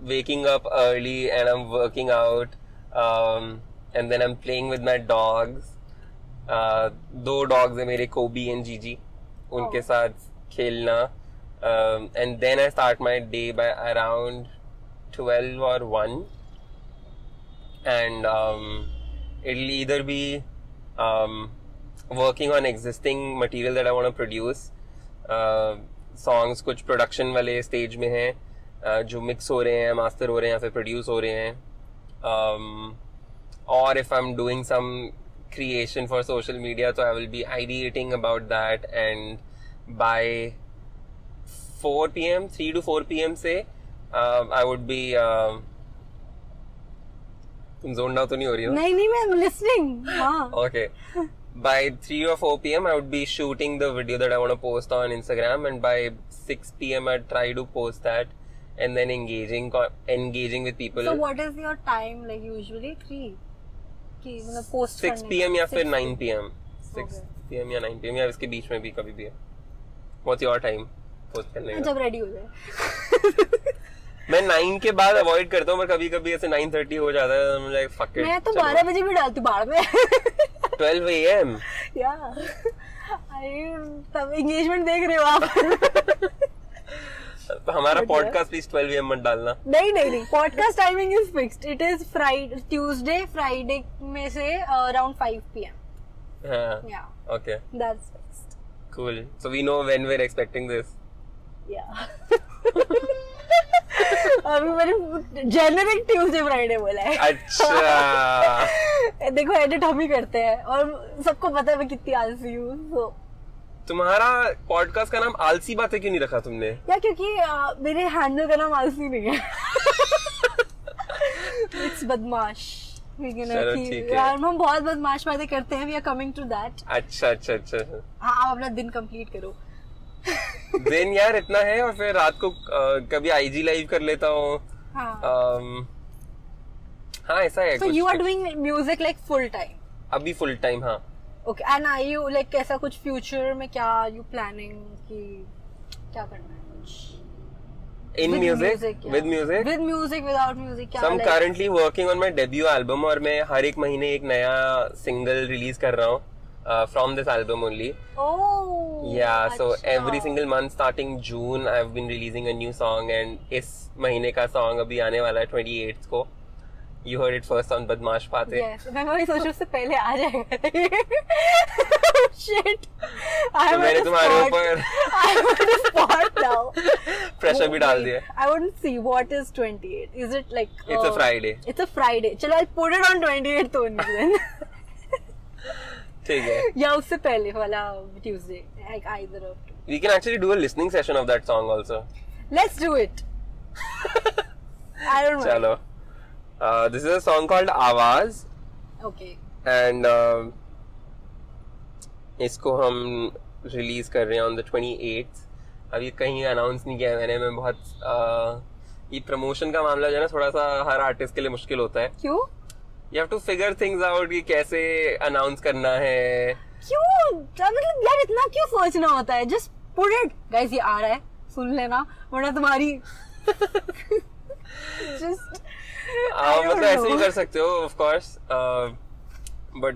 Speaker 1: waking up early and I'm working out, and then I'm playing with my dogs. 2 dogs है मेरे, Kobe and Gigi. उनके साथ खेलना. And then I start my day by around 12 or 1. And it'll either be working on existing material that I want to produce. Songs कुछ production वाले stage में हैं, जो mix हो रहे हैं, master हो रहे हैं या फिर produce हो रहे हैं. Or if I'm doing some creation for social media, so I will be ideating about that, and by 4 p.m. 3 to 4 p.m. से I would be तुम zoned out तो नहीं हो रही हो?
Speaker 2: नहीं मैं listening. हाँ.
Speaker 1: Okay. By 3 or 4 p.m. I would be shooting the video that I want to post on Instagram, and by 6 p.m. I'd try to post that, and then engaging with people.
Speaker 2: So what is your time like usually? 3 कि मतलब post
Speaker 1: 6
Speaker 2: करने
Speaker 1: p.m.
Speaker 2: का?
Speaker 1: या फिर
Speaker 2: 6
Speaker 1: 9 p.m. 6
Speaker 2: Okay.
Speaker 1: p.m. या 9 p.m. या इसके बीच में भी कभी भी है. What's your time post करने का?
Speaker 2: जब ready हो जाए.
Speaker 1: मैं 9 के बाद अवॉइड करता हूँ, पर कभी कभी ऐसे 9:30 हो जाता है, I'm like fuck it,
Speaker 2: मैं तो
Speaker 1: चलो.
Speaker 2: 12 बजे भी डालती हूँ बाढ़ में.
Speaker 1: 12 a.m.
Speaker 2: Yeah. तब engagement देख रहे हो आप.
Speaker 1: हमारा पॉडकास्ट प्लीज 12 a.m. मत डालना.
Speaker 2: नहीं podcast timing is fixed. It is Tuesday Friday में से अराउंड 5 p.m.
Speaker 1: हाँ.
Speaker 2: Yeah.
Speaker 1: Okay.
Speaker 2: That's fixed.
Speaker 1: Cool. So we know when we're expecting this.
Speaker 2: Yeah. अभी मैंने जेनरिक ट्यूसडे फ्राइडे बोला है.
Speaker 1: अच्छा.
Speaker 2: देखो एडिट हम ही करते हैं और सबको पता है मैं कितनी आलसी हूँ. So
Speaker 1: तुम्हारा पॉडकास्ट का नाम आलसी बातें क्यों नहीं रखा तुमने?
Speaker 2: या क्योंकि मेरे हैंडल का नाम आलसी नहीं है. इट्स बदमाश.
Speaker 1: चलो ठीक है.
Speaker 2: यार हम बहुत बदमाश बातें करते हैं. We are coming to that.
Speaker 1: अच्छा.
Speaker 2: हाँ आप अपना दिन कंप्लीट करो.
Speaker 1: दिन यार इतना है, और फिर रात को कभी आईजी लाइव कर लेता हूँ. हाँ ऐसा है.
Speaker 2: So you are doing music like full time?
Speaker 1: अभी फुल टाइम. हाँ.
Speaker 2: Okay, and are you like ऐसा कुछ future में क्या you planning कि क्या करना है कुछ?
Speaker 1: In
Speaker 2: With
Speaker 1: music?
Speaker 2: yeah.
Speaker 1: With music?
Speaker 2: With music, without music क्या?
Speaker 1: So I'm
Speaker 2: like...
Speaker 1: currently working on my debut album, और मैं हर एक महीने एक नया सिंगल रिलीज कर रहा हूँ from this album only.
Speaker 2: Oh.
Speaker 1: Yeah, so
Speaker 2: अच्छा.
Speaker 1: every single month starting June I've been releasing a new song, and इस महीने का song अभी आने वाला है 28th को. You heard it first on बदमाश बातें.
Speaker 2: Yes, मैं वही सोच रही हूँ उससे पहले आ जाएगा. Shit.
Speaker 1: तो मैंने तुम्हारे ऊपर
Speaker 2: I'm on the spot now.
Speaker 1: Pressure भी डाल दिया.
Speaker 2: I want to see what is 28. Is it like?
Speaker 1: It's a Friday.
Speaker 2: It's a Friday. चलो I'll put it on 28th only then.
Speaker 1: ठीक है.
Speaker 2: या उससे पहले वाला Tuesday, like either of two.
Speaker 1: We can actually do a listening session of that song also.
Speaker 2: Let's do it. I don't know.
Speaker 1: चलो. This is a song called आवाज.
Speaker 2: Okay.
Speaker 1: And इसको हम रिलीज कर रहे हैं on the 28th. अभी कहीं announce नहीं किया है मैंने. मैं बहुत ये प्रमोशन का मामला जो है ना, थोड़ा सा हर आर्टिस्ट के लिए मुश्किल होता है.
Speaker 2: क्यों?
Speaker 1: You have to figure things out कि कैसे अनाउंस करना है.
Speaker 2: क्यों? मतलब यार इतना क्यों सोचना होता है? Just put it. Guys ये आ रहा है, सुन लेना, वरना तुम्हारी just
Speaker 1: मतलब ऐसे भी कर सकते हो of course, but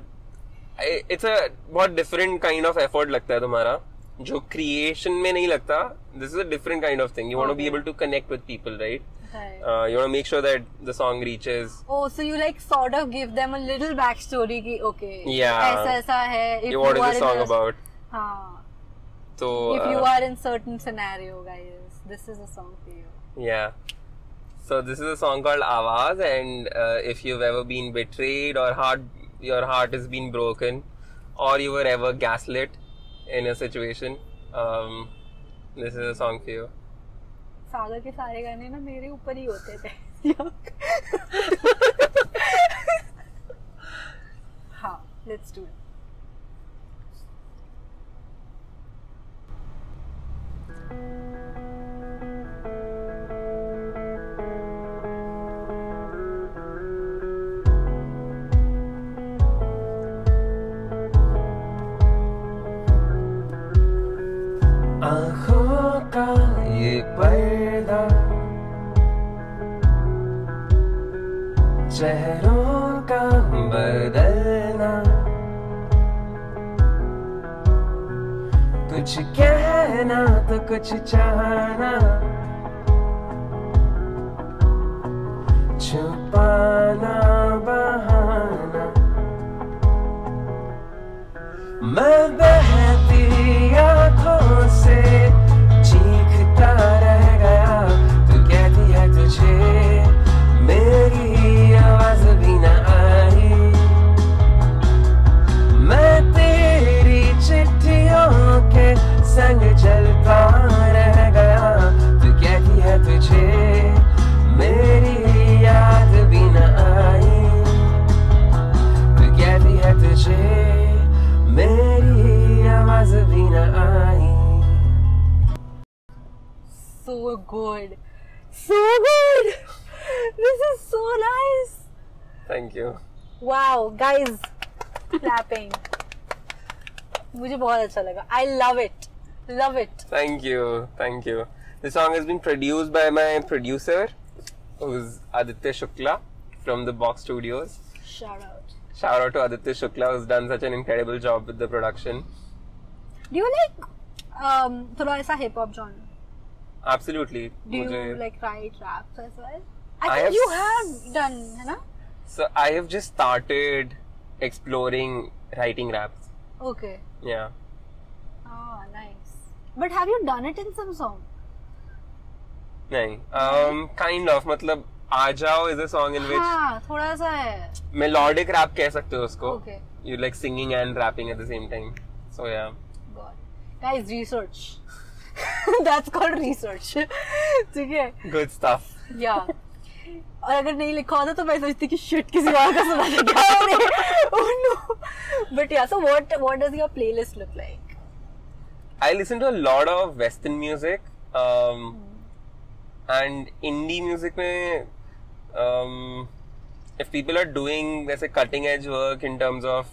Speaker 1: it's a बहुत different kind of effort लगता है तुम्हारा. जो क्रिएशन में नहीं लगता, this is a different kind of thing. You want to be able to connect with people, right? You want to make sure that the song reaches.
Speaker 2: Oh, so you like sort of give them a little backstory कि okay,
Speaker 1: Yeah.
Speaker 2: ऐसा है. If
Speaker 1: what is
Speaker 2: are
Speaker 1: the
Speaker 2: in
Speaker 1: song
Speaker 2: a-
Speaker 1: about?
Speaker 2: हाँ.
Speaker 1: So
Speaker 2: If you are in certain scenario, guys, this is a song for you.
Speaker 1: yeah. So this is a song called Awaaz, and if you've ever been betrayed or your heart has been broken, or you were ever gaslit in a situation, this is a song for you.
Speaker 2: सागर के सारे गाने ना मेरे ऊपर ही होते थे. हाँ, let's do it.
Speaker 1: आँखों का ये पर्दा, चेहरों का बदलना, कुछ कहना तो कुछ चाहना, छुपाना बहाना. मैं बहती आँखों से चीखता रह गया, तू कहती है तुझे मेरी आवाज भी न आई. मैं तेरी चिट्ठियों के संग चलता रह गया, तू कहती है तुझे मेरी याद भी न आई. तू कहती है तुझे मेरी आवाज भी न आई.
Speaker 2: So good. So good. This is so nice.
Speaker 1: Thank you.
Speaker 2: Wow, guys, clapping. मुझे बहुत अच्छा लगा. I love it. Love it.
Speaker 1: Thank you. Thank you. The song has been produced by my producer, who's Aditya Shukla from the Box Studios.
Speaker 2: Shout out.
Speaker 1: Shout out to Aditya Shukla, who's done such an incredible job with the production.
Speaker 2: Do you like थोड़ा ऐसा hip hop genre?
Speaker 1: Absolutely.
Speaker 2: Do you
Speaker 1: मुझे-
Speaker 2: like write raps as well?
Speaker 1: I
Speaker 2: I think
Speaker 1: have
Speaker 2: you have done, है ना?
Speaker 1: So I have just started exploring writing raps.
Speaker 2: Okay.
Speaker 1: Yeah.
Speaker 2: Ah, nice. But have you done it in some song?
Speaker 1: नहीं. Kind of. मतलब आ जाओ is a song in which
Speaker 2: हाँ, थोड़ा सा है.
Speaker 1: melodic rap कह सकते हो उसको.
Speaker 2: Okay.
Speaker 1: You like singing and rapping at the same time. So yeah.
Speaker 2: God. Guys, research. That's called research. ठीक है?
Speaker 1: Good stuff.
Speaker 2: Yeah. और अगर नहीं लिखा होता तो मैं सोचती कि shit किसी और का सुना था क्या मैंने? Oh no. But yeah, so what does your playlist look like?
Speaker 1: I listen to a lot of Western music. And indie music में if people are doing ऐसे cutting edge work in terms of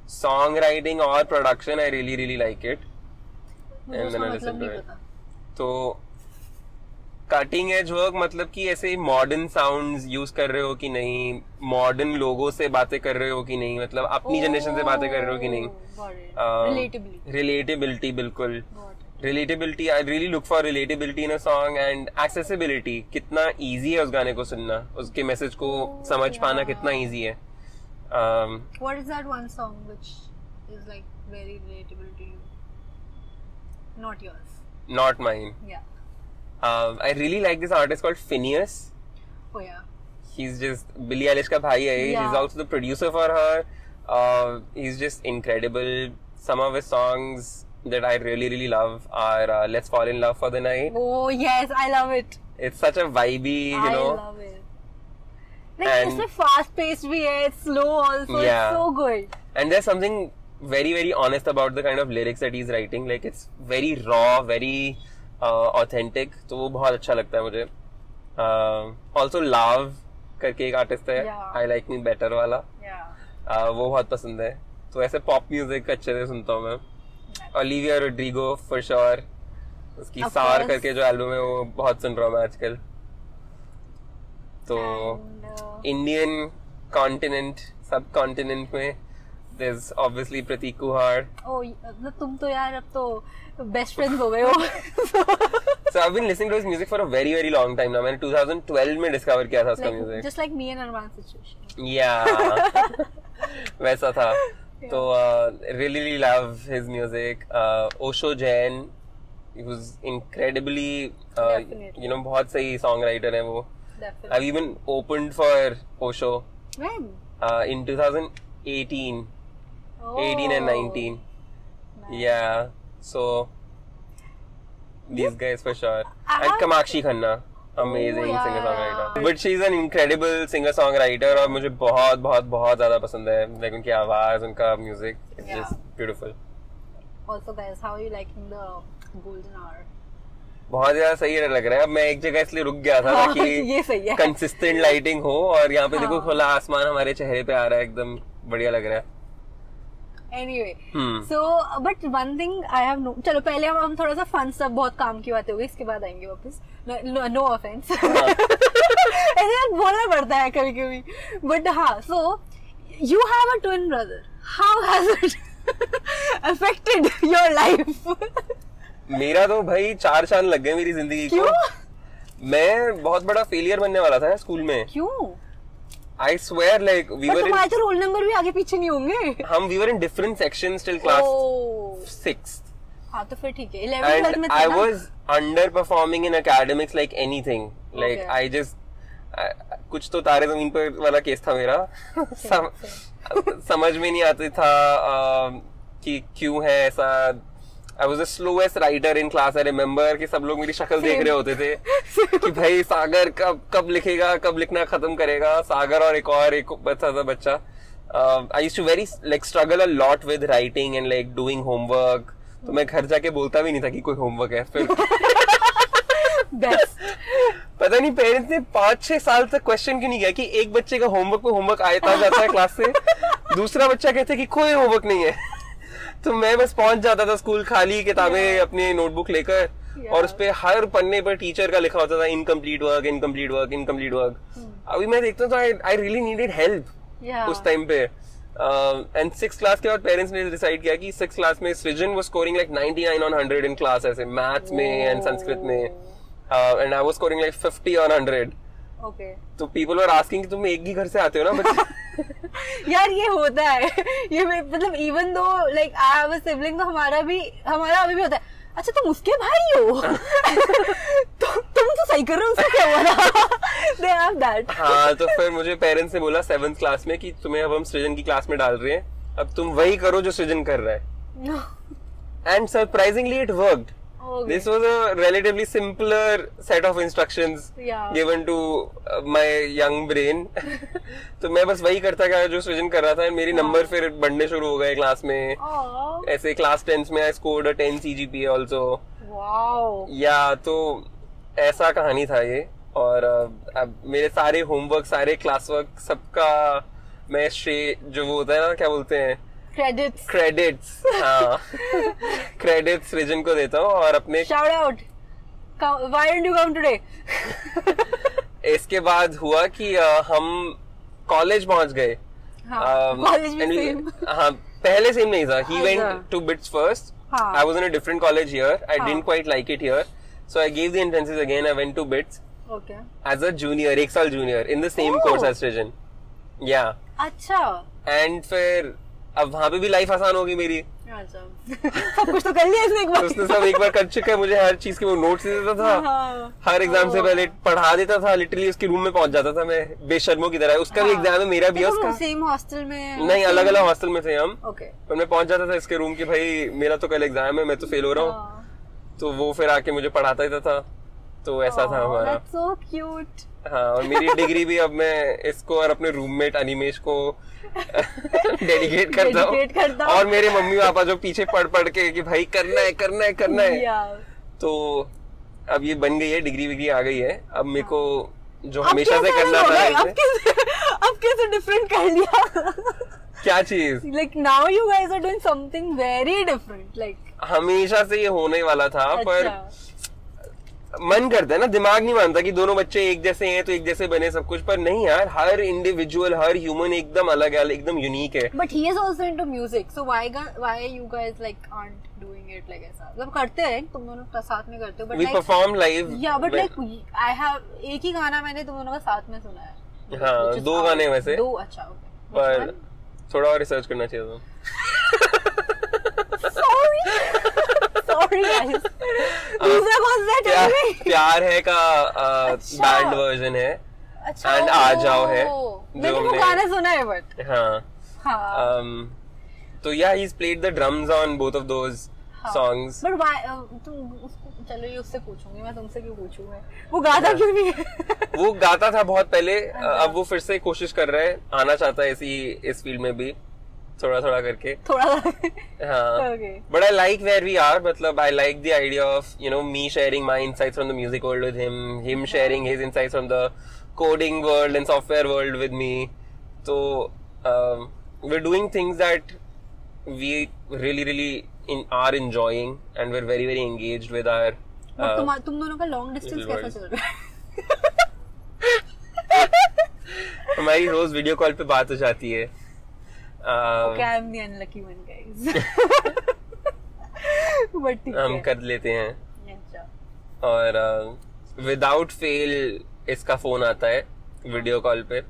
Speaker 1: songwriting or production, I really really like it.
Speaker 2: मुझे
Speaker 1: And
Speaker 2: उसका
Speaker 1: then I
Speaker 2: मतलब
Speaker 1: listen to
Speaker 2: नहीं
Speaker 1: it.
Speaker 2: पता.
Speaker 1: तो cutting edge work मतलब कि ऐसे मॉडर्न साउंड्स यूज कर रहे हो कि नहीं, मॉडर्न लोगों से बातें कर रहे हो कि नहीं, मतलब अपनी जनरेशन से बातें कर रहे हो कि नहीं.
Speaker 2: Got it. Relatably.
Speaker 1: रिलेटेबिलिटी, बिल्कुल.
Speaker 2: Got it.
Speaker 1: Relatability, I really look for relatability in a song. And accessibility, कितना इजी है उस गाने को सुनना, उसके मैसेज को समझ पाना कितना इजी है.
Speaker 2: What is that one song which is like very relatable to you? Not yours.
Speaker 1: Not mine.
Speaker 2: Yeah.
Speaker 1: I really like this artist called Phineas.
Speaker 2: Oh yeah.
Speaker 1: He's just Billie Eilish का भाई है.
Speaker 2: Yeah.
Speaker 1: He's also the producer for her. He's just incredible. Some of his songs that I really really love are Let's Fall in Love for the Night.
Speaker 2: Oh yes, I love it.
Speaker 1: It's such a vibey, you
Speaker 2: I
Speaker 1: know.
Speaker 2: love it. Like
Speaker 1: And-
Speaker 2: इसमें fast paced भी है, it's slow also.
Speaker 1: Yeah.
Speaker 2: It's so good.
Speaker 1: And there's something very very honest about the kind of lyrics that he's writing. Like it's very raw, very authentic. तो वो बहुत अच्छा लगता है मुझे. Also Love करके एक आर्टिस्ट है.
Speaker 2: Yeah.
Speaker 1: I Like Me Better वाला.
Speaker 2: Yeah.
Speaker 1: वो बहुत पसंद है. तो ऐसे पॉप म्यूजिक अच्छे से सुनता हूँ मैं. Olivia Rodrigo for sure. उसकी
Speaker 2: Of
Speaker 1: सार
Speaker 2: course.
Speaker 1: करके जो एल्बम है वो बहुत सुन रहा हूँ मैं आजकल. तो
Speaker 2: And,
Speaker 1: इंडियन कॉन्टिनेंट, सब कॉन्टिनेंट में there's obviously Pratik Kuhad.
Speaker 2: ओ तुम तो यार अब तो बेस्ट फ्रेंड्स हो गए हो.
Speaker 1: So I've been listening to his music for a very very long time now. मैंने 2012 में discover किया था उसका music.
Speaker 2: Just like me and Arman situation.
Speaker 1: Yeah. वैसा था. तो really love his music. Osho Jain, he was incredibly you know बहुत सही songwriter है वो.
Speaker 2: Definitely.
Speaker 1: I've even opened for Osho
Speaker 2: When?
Speaker 1: in 2018.
Speaker 2: Oh.
Speaker 1: 18 and 19.
Speaker 2: Nice.
Speaker 1: Yeah, so these guys for sure.
Speaker 2: I
Speaker 1: And
Speaker 2: have-
Speaker 1: Kamakshi Khanna, amazing
Speaker 2: yeah,
Speaker 1: singer-songwriter.
Speaker 2: yeah.
Speaker 1: But she's an incredible singer-songwriter और मुझे बहुत बहुत बहुत ज़्यादा पसंद है. Like उनकी आवाज़, उनका music, it's
Speaker 2: Yeah.
Speaker 1: just beautiful.
Speaker 2: Also guys, how are you liking the golden hour?
Speaker 1: बहुत ज़्यादा सही लग रहा है. अब मैं एक जगह इसलिए रुक गया था
Speaker 2: हाँ,
Speaker 1: ताकि
Speaker 2: ये सही है.
Speaker 1: consistent lighting हो और यहाँ पे देखो
Speaker 2: हाँ.
Speaker 1: खुला आसमान हमारे चेहरे पे आ रहा है, एकदम बढ़िया लग रहा है.
Speaker 2: Anyway, so but one thing I have no. चलो पहले हम थोड़ा सा फन सब बहुत काम की बातें हो गई, इसके बाद आएंगे वापस. No offense. ऐसे यार बोलना पड़ता है कभी कभी. But हाँ, so you have a twin brother. How has it affected your life?
Speaker 1: मेरा तो भाई 4 चांद लग गए मेरी जिंदगी को.
Speaker 2: क्यों?
Speaker 1: मैं बहुत बड़ा फेलियर बनने वाला था स्कूल में.
Speaker 2: क्यों?
Speaker 1: I swear, like we
Speaker 2: पर
Speaker 1: were
Speaker 2: तुम्हारे तो रोल नंबर भी आगे पीछे नहीं होंगे.
Speaker 1: we were in different sections till class
Speaker 2: Oh.
Speaker 1: 6th,
Speaker 2: हाँ तो फिर ठीक है. 11th 12th
Speaker 1: and
Speaker 2: में
Speaker 1: I
Speaker 2: थे ना?
Speaker 1: was underperforming in academics like anything. Like
Speaker 2: Okay.
Speaker 1: I just कुछ तो तारे जमीन पर वाला केस था मेरा. समझ में नहीं आती था कि क्यों है ऐसा. I was the slowest writer in class. I remember कि सब लोग मेरी शक्ल देख रहे होते थे कि भाई सागर कब लिखेगा, कब लिखना खत्म करेगा. सागर और एक बच्चा. I used to very like struggle a lot with writing and like doing homework. तो मैं घर जाके बोलता भी नहीं था कि कोई होमवर्क है. फिर
Speaker 2: Best.
Speaker 1: पता नहीं पेरेंट्स ने 5-6 साल तक क्वेश्चन क्यों नहीं किया कि एक बच्चे का होमवर्क आता जाता है क्लास से, दूसरा बच्चा कहता है कि कोई होमवर्क नहीं है. तो मैं बस पहुंच जाता था स्कूल खाली किताबें अपनी नोटबुक लेकर और उस पे हर पन्ने पर टीचर का लिखा होता था incomplete work incomplete work incomplete work. अभी मैं देखता हूँ तो आई रियली नीडेड हेल्प उस टाइम पे. एंड 6th क्लास के बाद पेरेंट्स ने डिसाइड किया कि 6th क्लास में सृजन was scoring like 99 on 100 in class, ऐसे मैथ्स में एंड संस्कृत में, and I was scoring like 50 on 100.
Speaker 2: Okay.
Speaker 1: तो पीपल वर आस्किंग कि तुम एक ही घर से आते हो ना बच्चे.
Speaker 2: यार ये होता है. ये मतलब even though like I have a sibling, तो हमारा अभी भी होता है. अच्छा तुम उसके भाई हो. तुम तो सही कर रहे हो, उसका क्या हुआ ना. They have that.
Speaker 1: हाँ, तो फिर मुझे पेरेंट्स ने बोला 7th क्लास में कि तुम्हें अब हम सृजन की क्लास में डाल रहे हैं, अब तुम वही करो जो सृजन कर रहा है. And surprisingly it worked.
Speaker 2: Okay.
Speaker 1: This was a relatively simpler set of instructions
Speaker 2: Yeah.
Speaker 1: given to my young brain. तो मैं बस वही करता गया जो सृजन कर रहा था. मेरे नंबर फिर बढ़ने शुरू हो गए क्लास में.
Speaker 2: Oh.
Speaker 1: ऐसे क्लास 10th में I scored a 10 CGPA also.
Speaker 2: Wow.
Speaker 1: या तो ऐसा कहानी था ये. और अब मेरे सारे होमवर्क, सारे क्लास वर्क, सबका मैं श्रेय जो वो होता है ना, क्या बोलते हैं, क्रेडिट्स. हाँ, क्रेडिट्स सृजन को देता हूँ और अपने
Speaker 2: shout out. Why didn't you come today?
Speaker 1: इसके बाद हुआ कि हम कॉलेज पहुंच गए.
Speaker 2: कॉलेज में सेम.
Speaker 1: हाँ, पहले सेम नहीं था. ही
Speaker 2: अच्छा.
Speaker 1: Went to BITS first.
Speaker 2: हाँ.
Speaker 1: I was in a different college here. I
Speaker 2: हाँ.
Speaker 1: Didn't quite like it here, so I gave the entrances again. I went to BITS
Speaker 2: okay.
Speaker 1: As a junior, 1 साल junior in the same course as Srijan. Yeah
Speaker 2: अच्छा.
Speaker 1: And फिर अब वहां पे भी life आसान होगी मेरी.
Speaker 2: अच्छा. सब कुछ तो कर लिया इसने एक बार.
Speaker 1: उसने सब एक बार कर चुका है. मुझे हर चीज के वो नोट्स दे देता था.
Speaker 2: हाँ.
Speaker 1: हर एग्जाम से पहले पढ़ा देता था. लिटरली उसके रूम में पहुंच जाता था मैं बेशर्मों की तरह. उसका भी एग्जाम है, मेरा भी है. उसका
Speaker 2: सेम हॉस्टल में
Speaker 1: नहीं, अलग अलग हॉस्टल में थे हम.
Speaker 2: ओके.
Speaker 1: पर मैं पहुंच जाता था इसके रूम की, भाई मेरा तो कल एग्जाम है, मैं तो फेल हो रहा हूँ. तो वो फिर आके मुझे पढ़ाता ही था. तो ऐसा था हमारा.
Speaker 2: That's so cute.
Speaker 1: हाँ, और मेरी डिग्री भी अब मैं इसको और अपने रूममेट अनिमेश को डेडिकेट करता हूँ. और मेरे मम्मी पापा जो पीछे पढ़ के कि भाई करना है.
Speaker 2: Yeah.
Speaker 1: तो अब ये बन गई है, डिग्री विग्री आ गई है. अब मेरे को जो
Speaker 2: अब
Speaker 1: हमेशा से करना था.
Speaker 2: अब कैसे डिफरेंट कर लिया?
Speaker 1: क्या चीज?
Speaker 2: Like now you guys are doing something very different. Like
Speaker 1: हमेशा से ये होने वाला था. पर मन करता है ना, दिमाग नहीं मानता कि दोनों बच्चे एक जैसे हैं तो एक जैसे बने सब कुछ, पर नहीं यार, हर इंडिविजुअल, हर ह्यूमन एकदम अलग है, एकदम यूनिक है.
Speaker 2: But he is also into music, so why you guys like aren't doing it like ऐसा? मतलब करते हैं, तुम दोनों साथ में करते हो, but
Speaker 1: we
Speaker 2: like
Speaker 1: perform live.
Speaker 2: Yeah, but like I have एक ही गाना मैंने तुम दोनों का साथ में सुना है.
Speaker 1: हाँ, 2 गाने वैसे.
Speaker 2: 2 अच्छा ओके.
Speaker 1: पर थोड़ा और रिसर्च करना चाहिए था.
Speaker 2: Sorry guys. दूसरा कौन सा है?
Speaker 1: प्यार है का बैंड वर्जन है.
Speaker 2: अच्छा.
Speaker 1: एंड आ जाओ है.
Speaker 2: मैंने वो गाना सुना है बट.
Speaker 1: हाँ. तो yeah, he's played the drums on both of those songs.
Speaker 2: But why? तुम उसको चलो ये उससे पूछूंगी, मैं तुमसे क्यों पूछूंगा? वो गाता क्यों नहीं है? वो
Speaker 1: गाता था बहुत पहले, अब वो फिर से कोशिश कर रहा है, आना चाहता है इस फील्ड में भी थोड़ा थोड़ा करके. हाँ. But I like where we are. मतलब I like the idea of me sharing my insights from the music world with him sharing his insights from the coding world and software world with me. So we're doing things that we really are enjoying, and we're very very engaged with our.
Speaker 2: तुम दोनों का long distance कैसा चल रहा है?
Speaker 1: हमारी रोज video call पे बात हो जाती है.
Speaker 2: Okay, I'm the unlucky one, guys. But ठीक है.
Speaker 1: हम कर लेते हैं.
Speaker 2: अच्छा.
Speaker 1: और विदाउट फेल इसका फोन आता है वीडियो कॉल पे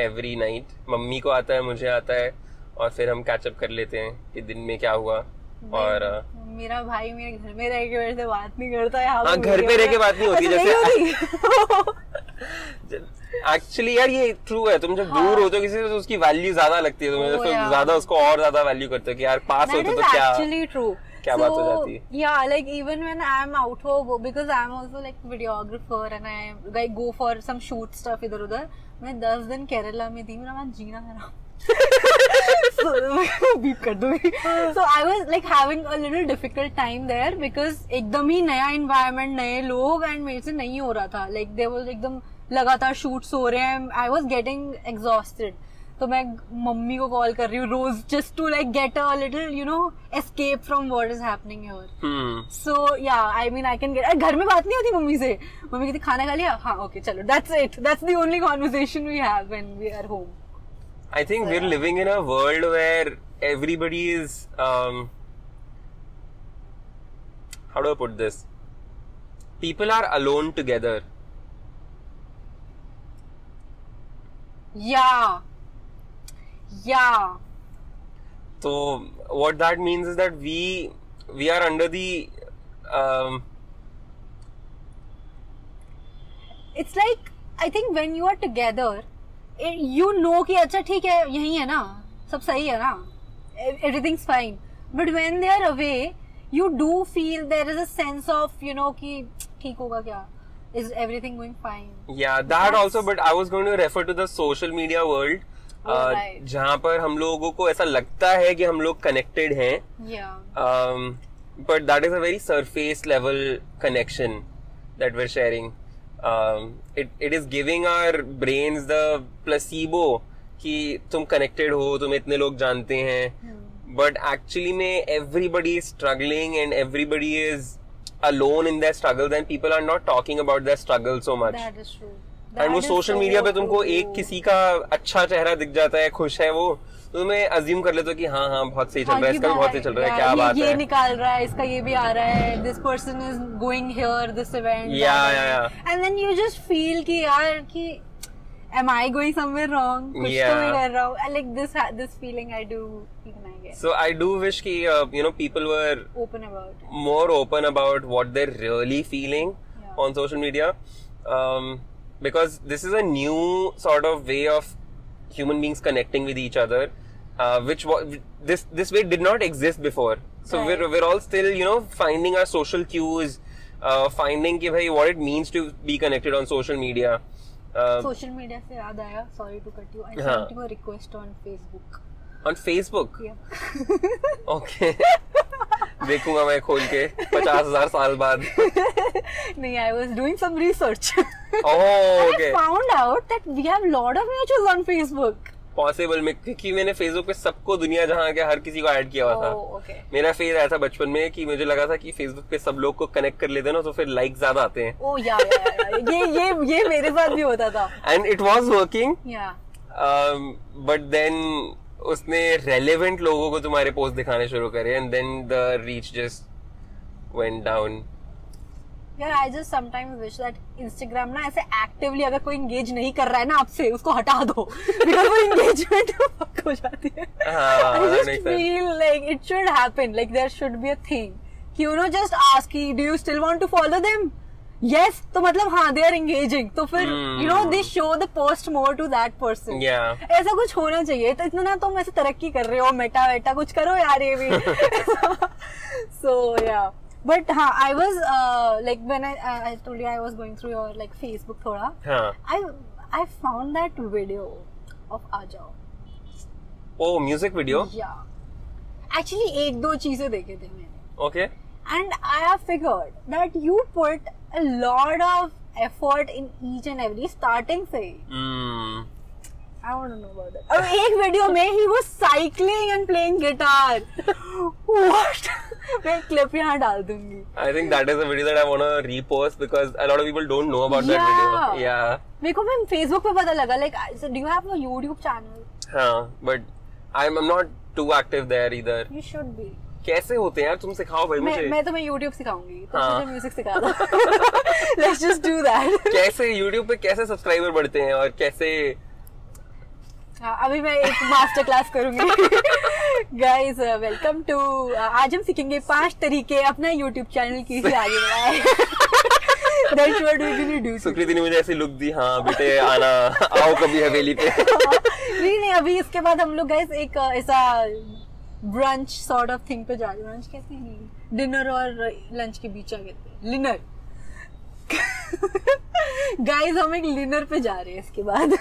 Speaker 1: एवरी नाइट. मम्मी को आता है, मुझे आता है, और फिर हम कैचअप कर लेते हैं कि दिन में क्या हुआ. और
Speaker 2: मेरा भाई मेरे घर में रह के मेरे से बात नहीं करता है.
Speaker 1: हाँ, घर पे रह के बात नहीं होती जैसे. एक्चुअली यार ये ट्रू है, तुम जब दूर होते हो किसी से तो उसकी वैल्यू ज्यादा लगती है तुम्हें, तो ज्यादा उसको और ज्यादा वैल्यू करते हो कि यार पास होते तो क्या
Speaker 2: एक्चुअली ट्रू
Speaker 1: क्या बात हो जाती है.
Speaker 2: Yeah, like even when I'm out for work, because I'm also like videographer and I like go for some shoot stuff इधर उधर. मैं 10 दिन केरला में थी, मेरा जीना हराम. बीप कर दूंगी. So I was like having a little difficult time there because एकदम ही नया environment, नए लोग, and मेरे से नहीं हो रहा था. Like there was एकदम लगातार शूट्स हो रहे हैं. I was getting exhausted. तो मैं मम्मी को कॉल कर रही हूँ रोज just to like get a little escape from what is happening here. So yeah I mean I can get. घर में बात नहीं होती मम्मी से. मम्मी कहती खाना खा लिया? हाँ ओके चलो, that's it. That's the only conversation we have when we are home.
Speaker 1: I think we are living in a world where everybody is how do I put this, people are alone together.
Speaker 2: Yeah.
Speaker 1: So what that means is that we are under the
Speaker 2: it's like I think when you are together you know कि अच्छा ठीक है यही है ना, सब सही है ना, everything's fine. But when they are away you do feel there is a sense of कि ठीक होगा क्या, is everything going fine?
Speaker 1: Yeah, that also, but I was going to refer to the social media world. जहाँ पर हम लोगों को ऐसा लगता है कि हम लोग कनेक्टेड हैं. But that is a very surface level connection that we're sharing. It is giving our brains the placebo कि तुम connected हो, तुम इतने लोग जानते हैं. But actually में everybody is struggling and everybody is alone in their struggles and people are not talking about their struggle so much.
Speaker 2: That is true.
Speaker 1: And वो सोशल मीडिया पे तुमको एक किसी का अच्छा चेहरा दिख जाता है, खुश है वो, तो तुम्हें अज्यूम कर लेते हो कि हाँ हाँ बहुत सही चल रहा है, इसका भी बहुत सही चल रहा है, क्या बात है,
Speaker 2: ये निकाल रहा है, इसका ये भी आ रहा है, this person is going here, this event.
Speaker 1: Yeah.
Speaker 2: And then you just feel कि यार कि am I going somewhere wrong? कुछ तो मैं कर रहा हूँ. I like this feeling I do even I get.
Speaker 1: So I do wish कि people were more open about what they're really feeling on social media. Because this is a new sort of way of human beings connecting with each other, which this way did not exist before. So we're all still finding our social cues, finding कि भाई what it means to be connected on social media.
Speaker 2: Social media से याद आया, sorry to cut you. I sent you a request on Facebook.
Speaker 1: On Facebook?
Speaker 2: Yeah.
Speaker 1: Okay. देखूंगा मैं खोल के 50,000 साल बाद.
Speaker 2: नहीं, I was doing some research.
Speaker 1: Oh, okay.
Speaker 2: I found out that we have lot of mutuals on Facebook.
Speaker 1: Possible में, क्योंकि मैंने फेसबुक पे सबको दुनिया जहाँ के हर किसी को ऐड किया हुआ था।
Speaker 2: ओके
Speaker 1: मेरा फेज आया था बचपन में कि मुझे लगा था कि फेसबुक पे सब लोग को कनेक्ट कर लेते हैं ना तो फिर लाइक ज्यादा आते हैं।
Speaker 2: ओ या ये मेरे साथ भी होता था।
Speaker 1: And it was working,
Speaker 2: yeah
Speaker 1: but then उसने रेलेवेंट लोगों को तुम्हारे पोस्ट दिखाने शुरू करे and then the reach just went down.
Speaker 2: यार I just sometimes wish that Instagram ना ऐसे एक्टिवली अगर कोई एंगेज नहीं कर रहा है ना आपसे, उसको हटा दो बिकॉज़ वो एंगेजमेंट हो जाती है। I just feel like it should happen, like there should be a thing कि यू नो जस्ट आस्क कि do you still want to follow them, yes तो मतलब हाँ दे आर एंगेजिंग, तो फिर you know they show the post more to that person. ऐसा कुछ होना चाहिए। तो इतना ना तुम ऐसे तरक्की कर रहे हो, मेटा वेटा कुछ करो यार ये भी। सो या But हाँ, I was like when I told you I was going through your like Facebook थोड़ा, I found that video of Aajao.
Speaker 1: Oh, music video?
Speaker 2: Yeah. Actually एक दो चीजें देखे थे मैंने.
Speaker 1: Okay.
Speaker 2: And I have figured that you put a lot of effort in each and every starting से. I want to know about that. और एक video में he was cycling and playing guitar. What? मैं clip यहाँ डाल दूंगी.
Speaker 1: I think that is a video that I want to repost because a lot of people don't know about that video. Yeah.
Speaker 2: मेरे को भी Facebook पे पता लगा. Like, so do you have a YouTube channel?
Speaker 1: हाँ, but I'm not too active there either.
Speaker 2: You should be.
Speaker 1: कैसे होते हैं यार, तुम सिखाओ भाई मुझे।
Speaker 2: मैं तुम्हें YouTube सिखाऊंगी, तुम मुझे म्यूजिक सिखा दो। Let's just do that.
Speaker 1: कैसे YouTube पे कैसे सब्सक्राइबर बढ़ते हैं और कैसे?
Speaker 2: हाँ, अभी मैं एक मास्टर क्लास करूंगी। गाइस वेलकम टू, आज हम सीखेंगे 5 तरीके अपना YouTube चैनल कैसे आगे बढ़ाएं। That's what we're gonna do.
Speaker 1: सुकृति ने मुझे ऐसी लुक दी, हाँ बेटे आना, आओ कभी हवेली पे।
Speaker 2: नहीं अभी इसके बाद हम लोग गाइस एक ऐसा ब्रंच सॉर्ट ऑफ थिंग पे जा रहे हैं। ब्रंच कहते हैं, डिनर और लंच के बीच आ गए थे, लिनर। गाइस हम एक लिनर पे जा रहे हैं इसके बाद।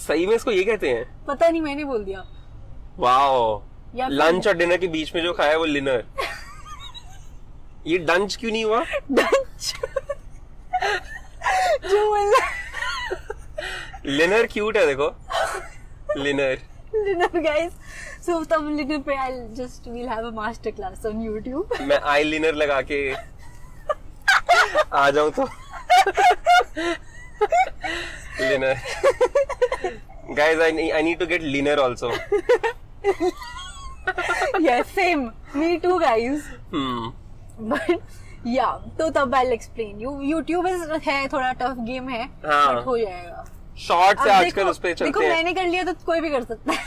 Speaker 1: सही में इसको ये कहते हैं?
Speaker 2: पता नहीं, मैंने बोल दिया।
Speaker 1: वाओ, लंच और डिनर के बीच में जो खाया वो लिनर। ये डंच क्यों नहीं हुआ?
Speaker 2: डंच जो बोला।
Speaker 1: लिनर क्यूट है, देखो लिनर।
Speaker 2: लिनर गाइस, सो तब लिनर पे I just will have a master class on YouTube।
Speaker 1: मैं आई लिनर लगा के आ जाऊं तो। Liner. Guys, I need to get liner also.
Speaker 2: Yes, same. Me too, guys. But yeah, तो तब I'll explain you. YouTube है थोड़ा tough game है, but हो जाएगा.
Speaker 1: Shorts से आजकल उस पे चलते हैं.
Speaker 2: देखो मैंने कर लिया तो कोई भी कर सकता है.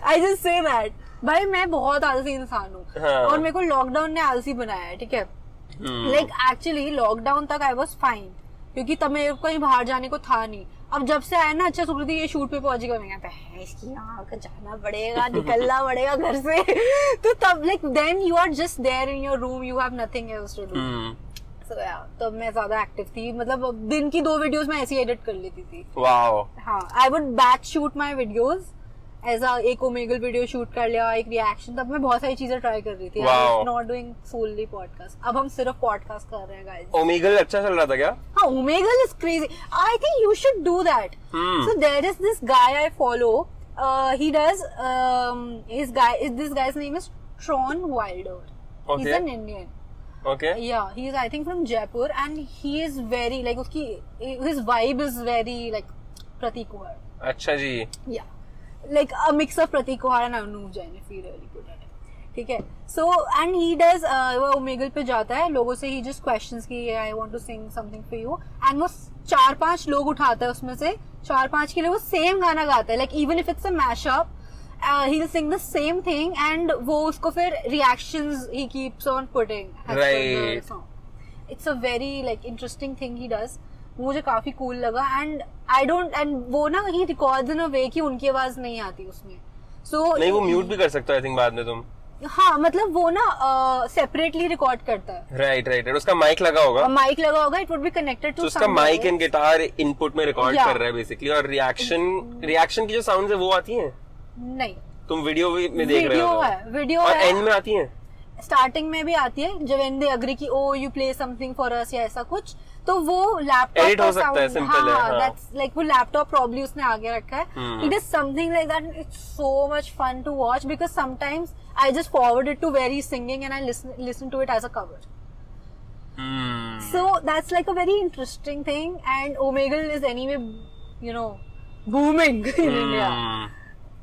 Speaker 2: I just say that. भाई मैं बहुत आलसी इंसान हूँ और मेरे को लॉकडाउन ने आलसी बनाया है, ठीक है? Like actually लॉकडाउन तक I was fine. क्योंकि तब मेरे को कहीं बाहर जाने को था नहीं। अब जब से आया ना, अच्छा सुकृति ये शूट पे पहुंची गई, मैं इसकी यहाँ जाना पड़ेगा, निकलना पड़ेगा घर से। तो तब like then you are just there in your room, you have nothing else to do. So yeah, तब मैं ज्यादा एक्टिव थी, मतलब दिन की 2 वीडियोस मैं ऐसे ही एडिट कर लेती थी।
Speaker 1: वाओ।
Speaker 2: हाँ, I would back shoot my videos ऐसा, एक ओमेगल वीडियो शूट कर लिया, एक रिएक्शन, तब मैं बहुत सारी चीजें ट्राई कर रही थी। नॉट डूइंग सोनली पॉडकास्ट, अब हम सिर्फ पॉडकास्ट कर रहे हैं गाइस।
Speaker 1: ओमेगल अच्छा चल रहा था क्या?
Speaker 2: हाँ, Omegle is crazy, I think you should do that. So there is this guy I follow, he does this guy's name is Tron Wilder, he is an Indian.
Speaker 1: Okay.
Speaker 2: Yeah, he is I think from Jaipur and he is very like उसकी his vibe is very like Pratik Kuhar.
Speaker 1: अच्छा जी।
Speaker 2: Yeah. Like a mix of Pratik Kuhar and Anup Jain, if he really good at it. ठीक है, so and he does वो Omegle पे जाता है, लोगों से he just questions कि I want to sing something for you, and वो 4-5 लोग उठाता है, उसमें से 4-5 के लिए वो सेम गाना गाता है, like even if it's a mashup, he'll sing the same thing and वो उसको फिर reactions he keeps on putting.
Speaker 1: Right.
Speaker 2: It's a very like interesting thing he does. मुझे काफी कूल लगा एंड आई डोंट, एंड वो ना ही records in अ वे कि उनकी आवाज नहीं आती उसमें, सो
Speaker 1: नहीं वो म्यूट भी कर सकता है आई थिंक बाद में तुम।
Speaker 2: हाँ, मतलब वो ना सेपरेटली रिकॉर्ड करता है।
Speaker 1: राइट, उसका माइक लगा होगा।
Speaker 2: माइक लगा होगा, it would be connected to
Speaker 1: उसका माइक एंड गिटार इनपुट में रिकॉर्ड कर रहा है बेसिकली, और रिएक्शन की जो साउंड्स है वो आती हैं?
Speaker 2: नहीं,
Speaker 1: तुम वीडियो में देख रहे हो?
Speaker 2: वीडियो
Speaker 1: और एंड में आती हैं?
Speaker 2: स्टार्टिंग में भी आती है, जब एंड दे अग्री कि oh you play something for us या ऐसा कुछ, तो वो लैपटॉप
Speaker 1: Edit हो सकता है, simple है, हाँ।
Speaker 2: दैट्स लाइक वो लैपटॉप प्रॉब्ली उसने आगे रखा है. It is something like that. It's so much fun to watch because sometimes I just forward it to very singing and I listen to it as a cover. So that's like a very interesting thing, and Omegle is anyway, you know, booming in India.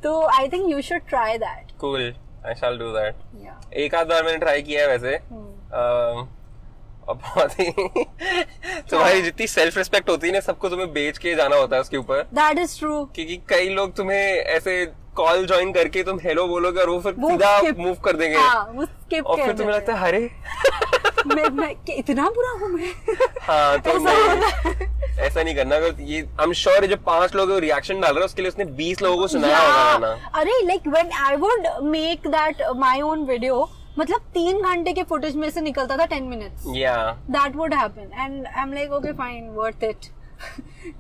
Speaker 2: So I think you should try that.
Speaker 1: Cool, I shall do that.
Speaker 2: Yeah.
Speaker 1: एक आध बार मैंने try किया है वैसे. और बहुत ही तुम्हारी जितनी सेल्फ रिस्पेक्ट होती है ना, सबको तुम्हें बेच के जाना होता है उसके ऊपर.
Speaker 2: That is true.
Speaker 1: क्योंकि कई लोग तुम्हें ऐसे कॉल ज्वाइन करके तुम हेलो बोलोगे और वो फिर सीधा मूव कर देंगे.
Speaker 2: वो skip
Speaker 1: और फिर तुम्हें लगता है अरे
Speaker 2: मैं इतना बुरा हूँ मैं.
Speaker 1: हाँ, तो ऐसा नहीं करना. अगर ये आई एम श्योर जो 5 लोग रिएक्शन डाल रहे हैं उसके लिए उसने 20 लोगों को सुनाया होगा ना.
Speaker 2: अरे like when I would make that my own video, मतलब 3 घंटे के फुटेज में से निकलता था 10 minutes. That would happen and I am like okay fine, worth it.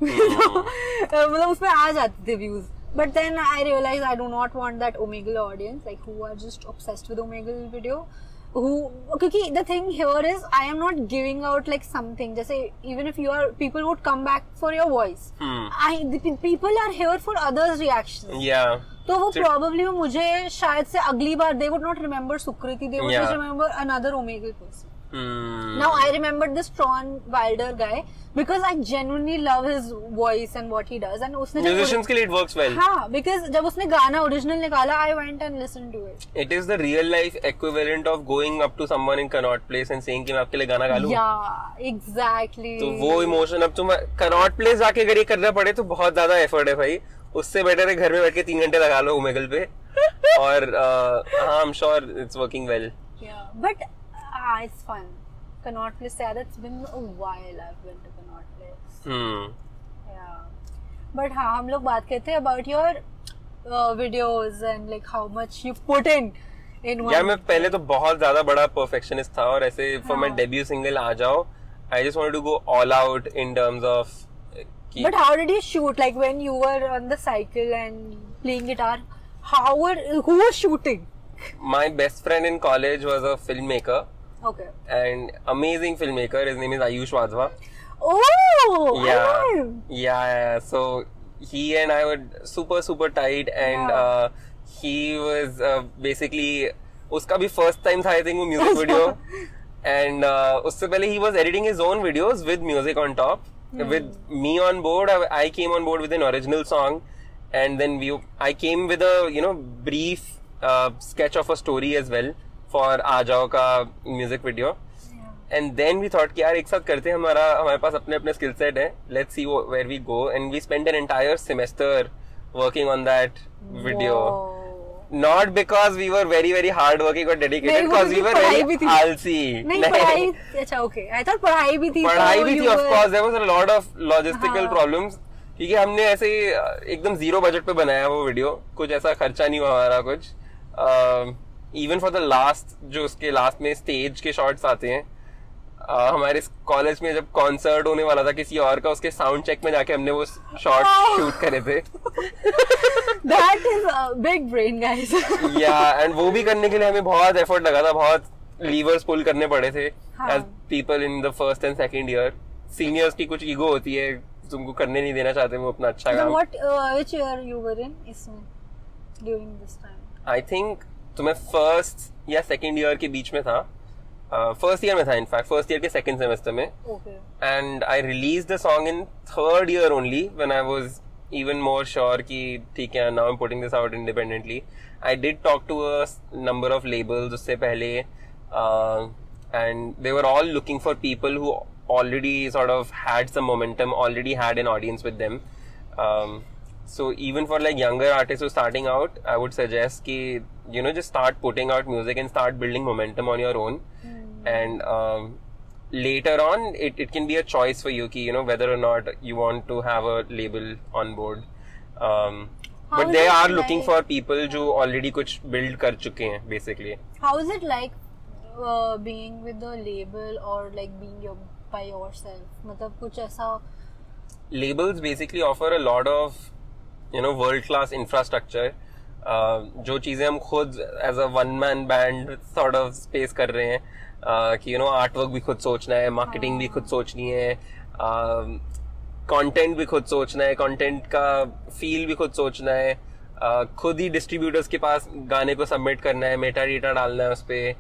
Speaker 2: मतलब उसमें आ जाते थे views. But then I realized I do not want that Omegle audience, like who are just obsessed with Omegle video. Because the thing here is I am not giving out like something. Just say even if you are, people would come back for your voice. The people are here for others' reactions.
Speaker 1: Yeah.
Speaker 2: तो वो probably मुझे शायद से अगली बार they would not remember Sukriti, they would just remember another Omegle person. Now I remembered this Tron Wilder guy because I genuinely love his voice and what he does. And उसने
Speaker 1: musicians के लिए it works well.
Speaker 2: हाँ, because जब उसने गाना original निकाला, I went and listened to it.
Speaker 1: It is the real life equivalent of going up to someone in Connaught Place and saying कि मैं आपके लिए गाना गा लूँ.
Speaker 2: Yeah, exactly.
Speaker 1: तो वो emotion अब तुम Connaught Place जाके अगर ये करना पड़े तो बहुत ज्यादा effort है भाई. उससे बेटर है घर में बैठ के 3 घंटे लगा लो Omegle पे. और हाँ, I'm sure it's working well.
Speaker 2: Yeah, but it's fun. Connaught Place, yeah, it's been a while I've been to Connaught Place. Yeah. But हाँ, हम लोग बात करते हैं about your videos and like how much you put in one.
Speaker 1: यार मैं पहले तो बहुत ज्यादा बड़ा perfectionist था और ऐसे for my debut single आ जाओ, I just wanted to go all out in terms of.
Speaker 2: But how did you shoot? Like when you were on the cycle and playing guitar, who was shooting?
Speaker 1: My best friend in college was a filmmaker.
Speaker 2: Okay.
Speaker 1: And amazing filmmaker. His name is Ayush Wadhwa.
Speaker 2: Oh,
Speaker 1: yeah.
Speaker 2: I know him.
Speaker 1: Yeah. So he and I were super tight, and he was basically उसका भी first time था I think वो music video. And उससे पहले he was editing his own videos with music on top. With me on board, I came on board with an original song, and then I came with a brief sketch of a story as well for आ जाओ का music video. And then we thought कि यार एक साथ करते हैं, हमारे पास अपने skill set है, let's see where we go. And we spent an entire semester working on that video.
Speaker 2: Whoa.
Speaker 1: Not because we were very hard working or dedicated, because we were very आलसी.
Speaker 2: नहीं, पढ़ाई अच्छा okay. I thought पढ़ाई भी थी.
Speaker 1: पढ़ाई भी थी, of course. There was a lot of logistical problems. क्योंकि हमने ऐसे एकदम 0 बजट पे बनाया वो वीडियो, कुछ ऐसा खर्चा नहीं हुआ हमारा कुछ. Even for the last, जो उसके लास्ट में स्टेज के शॉट्स आते हैं, हमारे कॉलेज में जब कॉन्सर्ट होने वाला था किसी और का, उसके साउंड चेक में जाके हमने वो शॉट शूट करे थे.
Speaker 2: That is a big brain, guys.
Speaker 1: Yeah, and वो भी करने के लिए हमें बहुत एफर्ट लगा था, बहुत लीवर्स पुल करने पड़े थे. As people in the first and second year, seniors की कुछ ईगो होती है, तुमको करने नहीं देना चाहते वो अपना अच्छा काम.
Speaker 2: Which year you were in इसमें during this time?
Speaker 1: I think तो मैं फर्स्ट या सेकेंड ईयर के बीच में था. फर्स्ट ईयर में था इनफैक्ट, फर्स्ट ईयर के सेकेंड सेमेस्टर में. And I release the song in third year only when I was even more sure कि ठीक है, now I am putting this out independently. I did talk to a number of labels उससे पहले, and they were all looking for people who already sort of had some momentum, already had an audience with them. So even for like younger artists who are starting out, I would suggest ki, just start putting out music and start building momentum on your own. And later on, it can be a choice for you ki, whether or not you want to have a label on board. But they are looking for people जो already कुछ build कर चुके हैं basically.
Speaker 2: How is it like being with a label or like being by yourself? मतलब कुछ ऐसा.
Speaker 1: Labels basically offer a lot of world class infrastructure. जो चीजें हम खुद as a one man band sort of space कर रहे हैं, कि यू नो आर्ट वर्क भी खुद सोचना है, मार्केटिंग भी खुद सोचनी है, कंटेंट भी खुद सोचना है, कंटेंट का फील भी खुद सोचना है, खुद ही डिस्ट्रीब्यूटर्स के पास गाने को सबमिट करना है, मेटा डेटा डालना है उस पे,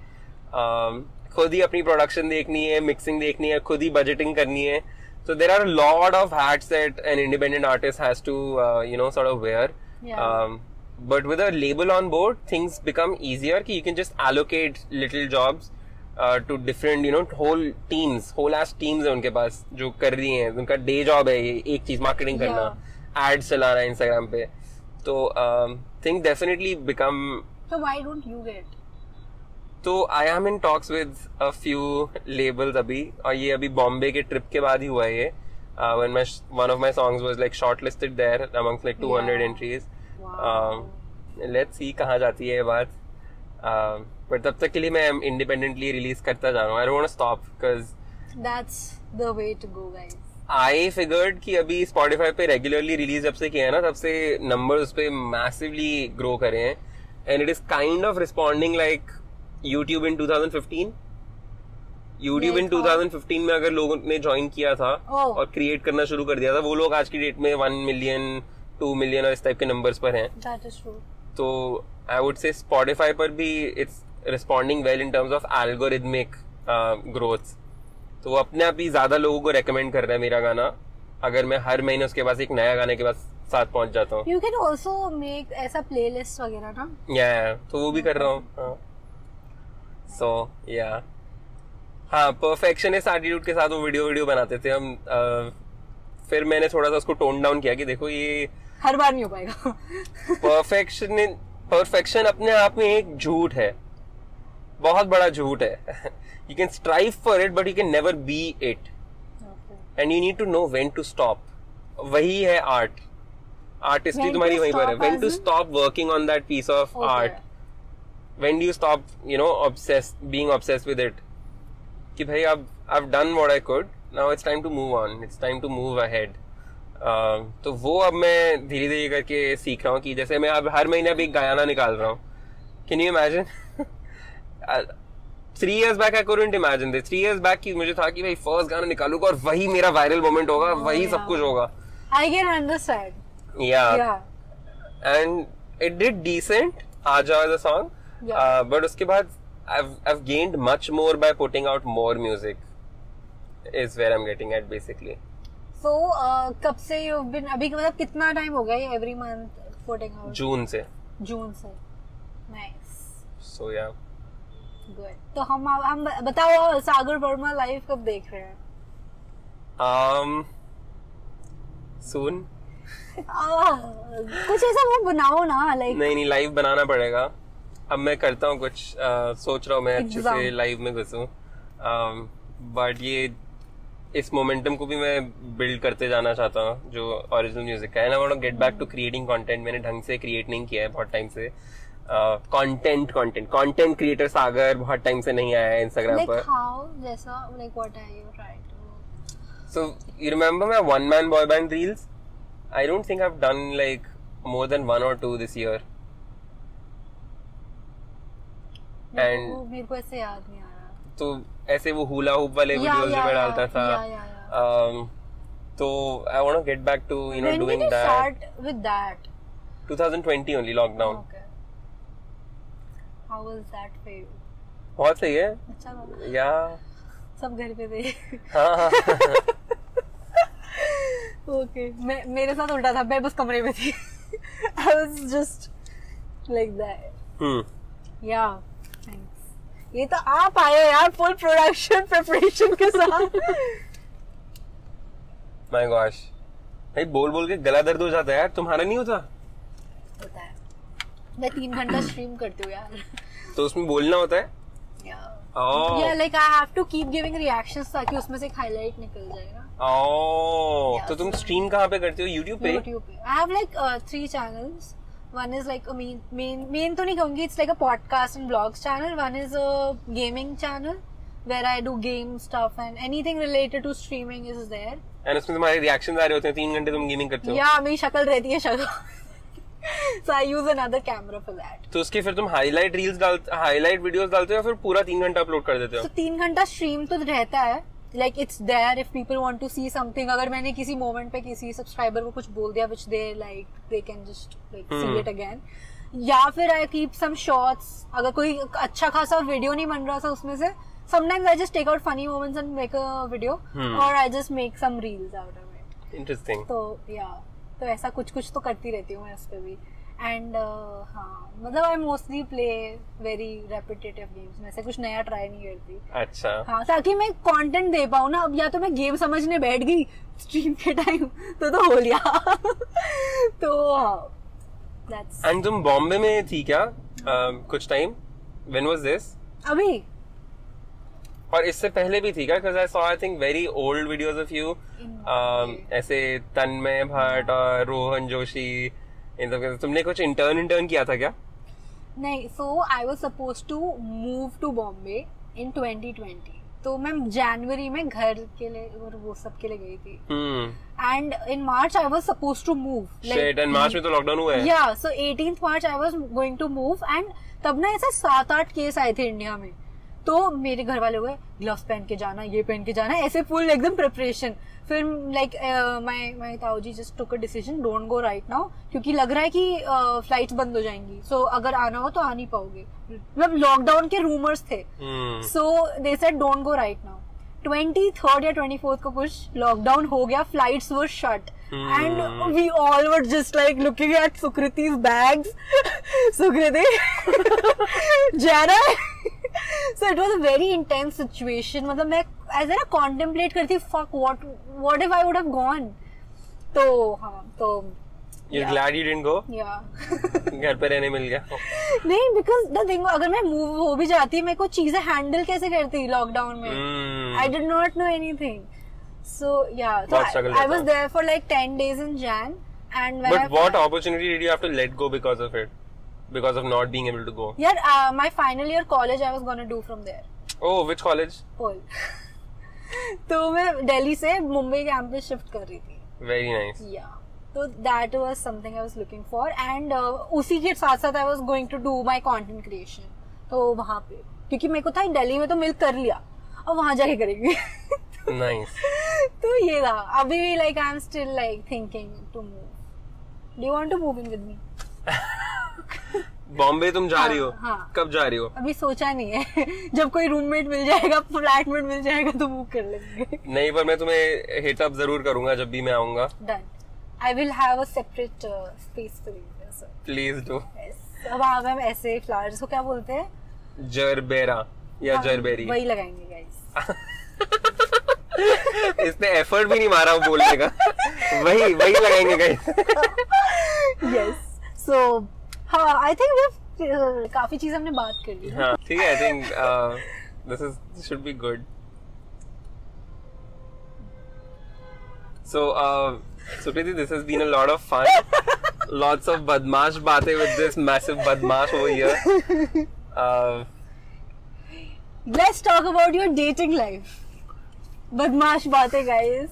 Speaker 1: खुद ही अपनी प्रोडक्शन देखनी है, मिक्सिंग देखनी है, खुद ही बजटिंग करनी है. So there are a lot of hats that an independent artist has to sort of wear.
Speaker 2: Yeah.
Speaker 1: But with a label on board, things become easier. कि you can just allocate little jobs to different whole teams, whole ass teams है उनके पास जो कर रही हैं, उनका day job है ये एक चीज मार्केटिंग करना, एड्स चलाना इंस्टाग्राम पे. तो things definitely become.
Speaker 2: So why don't you get?
Speaker 1: तो I M in talks with a few labels अभी, और ये अभी बॉम्बे के ट्रिप के बाद ही हुआ है ये. when one of my songs was like shortlisted there amongst like 200 entries. Let's see कहाँ जाती है ये बात. But तब तक के लिए मैं independently रिलीज करता जा रहा हूँ. I don't want to stop because
Speaker 2: that's the way to go, guys.
Speaker 1: I figured कि अभी Spotify पे regularly रिलीज जब से किया है ना, तब से numbers उस पे massively grow करे हैं, and it is kind of responding like YouTube in 2015. YouTube in 2015 में अगर लोगों ने ज्वाइन किया था और क्रिएट करना शुरू कर दिया था, वो लोग आज की डेट में 1 मिलियन 2 मिलियन और इस टाइप के नंबर्स पर हैं.
Speaker 2: That is true.
Speaker 1: तो आई वुड से Spotify पर भी it's responding well in terms of algorithmic growth. तो वो अपने आप ही ज्यादा लोगों को रेकमेंड कर रहा है मेरा गाना, अगर मैं हर महीने उसके पास एक नया गाने के पास साथ पहुंच जाता हूँ.
Speaker 2: You can also make ऐसा प्लेलिस्ट वगैरह ना.
Speaker 1: या तो वो भी कर रहा हूँ. सो या हाँ, परफेक्शनिस्ट एटीट्यूड के साथ वो वीडियो बनाते थे हम. फिर मैंने थोड़ा सा उसको टोन डाउन किया कि देखो ये
Speaker 2: हर बार नहीं हो पाएगा.
Speaker 1: परफेक्शन अपने आप में एक झूठ है, बहुत बड़ा झूठ है. You can strive for it but you can never be it, and you need to know when to stop. वही है आर्ट. आर्टिस्ट्री तुम्हारी वहीं पर है. When to stop working on that piece of art. When do you stop being obsessed with it. कि भाई I've done what I could, now it's time to move on, it's time to move ahead. तो वो अब मैं धीरे धीरे करके सीख रहा हूँ कि जैसे मैं अब हर महीने अब एक गाना निकाल रहा हूँ. Can you imagine? 3 years back I couldn't imagine this. 3 years back कि मुझे था कि भाई फर्स्ट गाना निकालूंगा और वही मेरा वायरल मोमेंट होगा, वही सब कुछ होगा.
Speaker 2: I can understand.
Speaker 1: Yeah. And it did decent. Aaja is a song. But उसके बाद I've gained much more by putting out more music. Is where I'm getting at basically.
Speaker 2: So कब से you've been अभी मतलब कितना time हो गया ये every month putting out?
Speaker 1: जून से.
Speaker 2: Nice.
Speaker 1: So yeah.
Speaker 2: Good. तो हम बताओ सागर वर्मा लाइव कब देख रहे हैं?
Speaker 1: Soon.
Speaker 2: कुछ ऐसा वो बनाओ ना, like.
Speaker 1: नहीं लाइव बनाना पड़ेगा. अब मैं करता हूँ कुछ, सोच रहा हूँ मैं अच्छे से लाइव में घुसूं. बट ये इस मोमेंटम को भी मैं बिल्ड करते जाना चाहता हूँ जो ओरिजिनल म्यूजिक का है. I want to get back to creating content. मैंने ढंग से क्रिएट नहीं किया है बहुत टाइम से. कंटेंट क्रिएटर सागर बहुत टाइम से नहीं आया है इंस्टाग्राम पर. So you remember my one man boy band reels? I don't think I have done like more than 1 or 2 this year.
Speaker 2: मेरे को ऐसे याद नहीं आ रहा.
Speaker 1: तो ऐसे वो हुला हुप वाले वीडियोस जो मैं डालता था. तो I want to get back to doing that.
Speaker 2: Start with that
Speaker 1: 2020 only lockdown.
Speaker 2: Okay. How was that for you?
Speaker 1: बहुत सही है.
Speaker 2: अच्छा था.
Speaker 1: या
Speaker 2: सब घर पे थे.
Speaker 1: हाँ.
Speaker 2: ओके. मेरे साथ उल्टा था, मैं बस कमरे में थी. I was just like that. या ये तो आप आए यार फुल प्रोडक्शन प्रिपरेशन के साथ.
Speaker 1: माय गॉश, भाई बोल बोल के गला दर्द हो जाता है यार. तुम्हारा नहीं होता?
Speaker 2: होता है. मैं 3 घंटा स्ट्रीम करती हूँ यार.
Speaker 1: तो उसमें बोलना होता है?
Speaker 2: या like I have to keep giving reactions ताकि उसमें से एक हाईलाइट निकल जाएगा.
Speaker 1: तो तुम स्ट्रीम कहाँ पे करती हो? YouTube पे?
Speaker 2: YouTube पे. I have like 3 channels. One is like a main तो नहीं कहूँगी, it's like a podcast and vlogs channel. One is a gaming channel where I do game stuff and anything related to streaming is there.
Speaker 1: And उसमें तुम्हारे reactions आ रहे होते हैं. 3 घंटे तुम गेमिंग करते हो?
Speaker 2: या मेरी शक्ल रहती है शक्ल. So I use another camera for that.
Speaker 1: तो उसकी फिर तुम हाईलाइट वीडियोस डालते हो या फिर पूरा 3 घंटा अपलोड कर देते हो?
Speaker 2: So 3 घंटा स्ट्रीम तो रहता है, like it's there if people want to see something. अगर मैंने किसी मोमेंट पे किसी सब्सक्राइबर को कुछ बोल दिया which they like, they can just like see it again. या फिर I keep some shots. अगर कोई अच्छा खासा वीडियो नहीं बन रहा था उसमें से, sometimes I just take out funny moments and make a video, or I just make some reels out of it.
Speaker 1: Interesting.
Speaker 2: तो yeah, तो ऐसा कुछ कुछ तो करती रहती हूँ मैं उस पे भी. एंड हाँ, मतलब I mostly play very repetitive games, मैं से कुछ नया ट्राई नहीं करती.
Speaker 1: अच्छा.
Speaker 2: हाँ, ताकि मैं कंटेंट दे पाऊँ ना. अब या तो मैं गेम समझने बैठ गई स्ट्रीम के टाइम तो हो लिया. तो हाँ, दैट्स.
Speaker 1: एंड तुम बॉम्बे में थी क्या कुछ टाइम? When was this?
Speaker 2: अभी.
Speaker 1: और इससे पहले भी थी क्या? Because I saw I think very old videos of you, ऐसे तन्मय भट्ट और रोहन जोशी, इन सब. तुमने कुछ इंटर्न किया था क्या?
Speaker 2: नहीं. So I was suppose to move to Bombay in 2020. तो मैं जनवरी में घर के लिए और वो सब के लिए गई थी. And in March I was suppose to move.
Speaker 1: Shit, and March में तो लॉकडाउन हुआ है.
Speaker 2: Yeah so 18th March I was going to move. And तब ना ऐसे 7-8 केस आए थे इंडिया में. तो मेरे घर वाले हुए ग्लव्स पहन के जाना, ये पहन के जाना, ऐसे फुल एकदम प्रिपरेशन. फिर लाइक माय ताऊ जी just took a decision, don't go right now, क्योंकि लग रहा है कि फ्लाइट्स बंद हो जाएंगी. सो अगर आना हो तो आ नहीं पाओगे. मतलब लॉकडाउन के रूमर्स थे. So they said don't go right now. 23rd या 24th को कुछ लॉकडाउन हो गया, flights were shut. And we all were just like looking at Sukriti's bags. Sukriti, Jana. So it was a very intense situation. मतलब मैं ऐसे ना contemplate करती, fuck what if I would have gone. तो हाँ, तो
Speaker 1: You're glad you didn't go?
Speaker 2: Yeah.
Speaker 1: घर पे रहने मिल गया.
Speaker 2: नहीं, because the thing, अगर मैं मूव हो भी जाती, मेरे को चीजें हैंडल कैसे करती लॉकडाउन में. I did not know anything. So yeah, so I was there for like 10 days in Jan, and when
Speaker 1: But what opportunity did you have to let go because of it? Because of not being able to go?
Speaker 2: Yeah, my final year college I was gonna do from there.
Speaker 1: Oh, which college?
Speaker 2: Paul. तो मैं दिल्ली से Mumbai campus shift कर रही थी.
Speaker 1: Very nice.
Speaker 2: Yeah. So that was something I was looking for, and उसी के साथ साथ I was going to do my content creation. तो वहाँ पे क्योंकि मेरे को था दिल्ली में तो मिल कर लिया, और वहाँ जाके करेंगे.
Speaker 1: Nice.
Speaker 2: तो ये था. अभी भी like I'm still like thinking to move. Do you want to move in with me?
Speaker 1: Bombay तुम जा रही हो?
Speaker 2: हाँ.
Speaker 1: कब जा रही हो?
Speaker 2: अभी सोचा नहीं है. जब कोई रूममेट मिल जाएगा, फ्लैटमेट मिल जाएगा तो मूव कर लेंगे.
Speaker 1: नहीं, पर मैं तुम्हें हिट अप जरूर करूंगा जब भी मैं आऊंगा.
Speaker 2: Done. I will have a separate space for you. Yes, sir.
Speaker 1: Please do.
Speaker 2: Yes. अब हम ऐसे फ्लावर्स को क्या बोलते हैं?
Speaker 1: जरबेरा या जरबेरी.
Speaker 2: वही लगाएंगे गाइस.
Speaker 1: इसने एफर्ट भी नहीं मारा वो बोलने का. वही लगाएंगे गाइस.
Speaker 2: Yes. So हाँ, I think we've काफी चीज हमने बात कर ली.
Speaker 1: हाँ, ठीक है. I think this should be good. So Sukriti, this has been a lot of fun. Lots of badmash baatein with this massive badmash over here.
Speaker 2: Let's talk about your dating life. बदमाश बातें guys.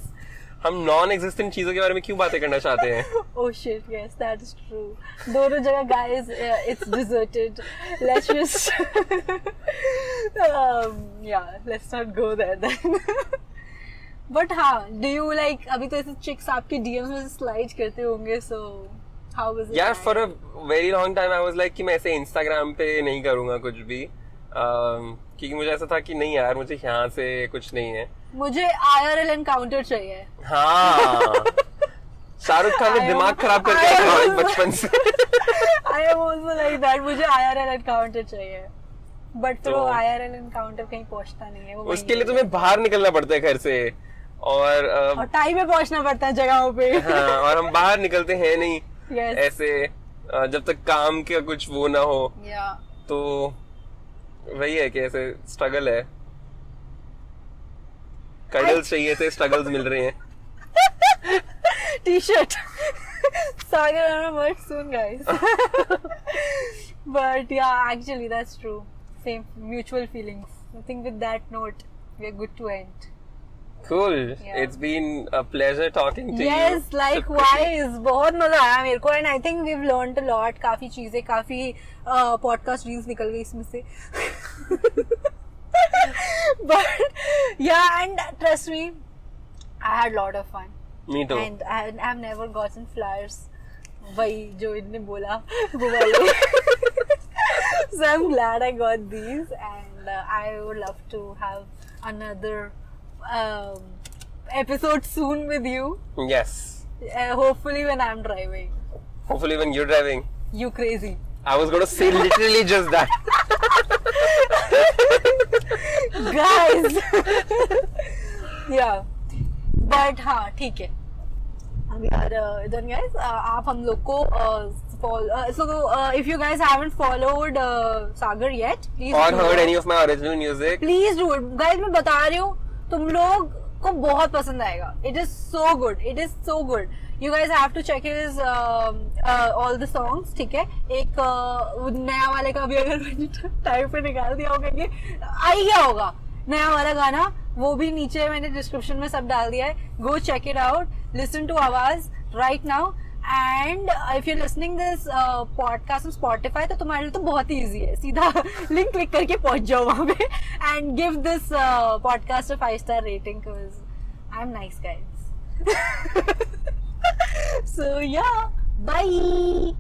Speaker 1: हम non existent चीजों के बारे में क्यों बातें करना चाहते हैं?
Speaker 2: Oh shit, yes, that is true. दोनों जगह guys, it's deserted. Let's just yeah, let's not go there then. But हाँ, do you like, अभी तो ऐसे chicks आपके DMs में slide करते होंगे, so how was it?
Speaker 1: Yeah, for a very long time I was like कि मैं ऐसे Instagram पे नहीं करूँगा कुछ भी, क्योंकि मुझे ऐसा था कि नहीं यार, मुझे यहाँ से कुछ नहीं है.
Speaker 2: मुझे IRL एनकाउंटर चाहिए.
Speaker 1: हाँ. शाहरुख खान ने दिमाग खराब करके रखा है बचपन से.
Speaker 2: I am also like that. मुझे IRL एनकाउंटर चाहिए. बट तो IRL एनकाउंटर कहीं पहुंचता नहीं है.
Speaker 1: उसके लिए तुम्हें बाहर निकलना पड़ता है घर से, और
Speaker 2: टाइम में पहुंचना पड़ता है जगहों पे.
Speaker 1: हाँ, और हम बाहर निकलते हैं नहीं.
Speaker 2: yes.
Speaker 1: ऐसे जब तक काम का कुछ वो ना हो.
Speaker 2: yeah.
Speaker 1: तो वही है कि ऐसे स्ट्रगल है. काइडल्स चाहिए थे, स्ट्रगल्स मिल रहे हैं.
Speaker 2: T-shirt. Sagar on a merch soon, guys. But yeah, actually that's true. Same mutual feelings. I think with that note, we are good to end.
Speaker 1: Cool.
Speaker 2: Yeah.
Speaker 1: It's been a pleasure talking to you.
Speaker 2: Yes, likewise. बहुत मजा आया मेरे को and I think we've learned a lot. काफी चीजें, काफी podcast reels निकल गई इसमें से. But yeah, and trust me, I had a lot of fun.
Speaker 1: Me too.
Speaker 2: And I've never gotten flowers. वही जो इनने बोला वो वाले. So I'm glad I got these, and I would love to have another episode soon with you.
Speaker 1: Yes.
Speaker 2: Hopefully when I'm driving.
Speaker 1: Hopefully when you're driving.
Speaker 2: You crazy.
Speaker 1: I was gonna say literally just that.
Speaker 2: Guys. Yeah. But हाँ ठीक है. We are done, guys. आप हम लोग को if you guys haven't followed Sagar yet, please
Speaker 1: Or
Speaker 2: do
Speaker 1: heard
Speaker 2: it.
Speaker 1: any of my original music.
Speaker 2: Please do it, guys. मैं बता रही हूँ तुम लोग को बहुत पसंद आएगा. It is so good. It is so good. You guys have to check his all the songs. ठीक है. एक नया वाले का भी अगर मैंने टाइम पे निकाल दिया होगा कि आ ही गया होगा नया वाला गाना, वो भी नीचे मैंने डिस्क्रिप्शन में सब डाल दिया है. Go check it out. Listen to आवाज right now. And if you're listening this podcast on Spotify, तो तुम्हारे लिए तो बहुत ही easy है. सीधा लिंक क्लिक करके पहुंच जाओ वहां पे and give this podcast a 5-star rating because I'm nice, guys. So yeah, bye.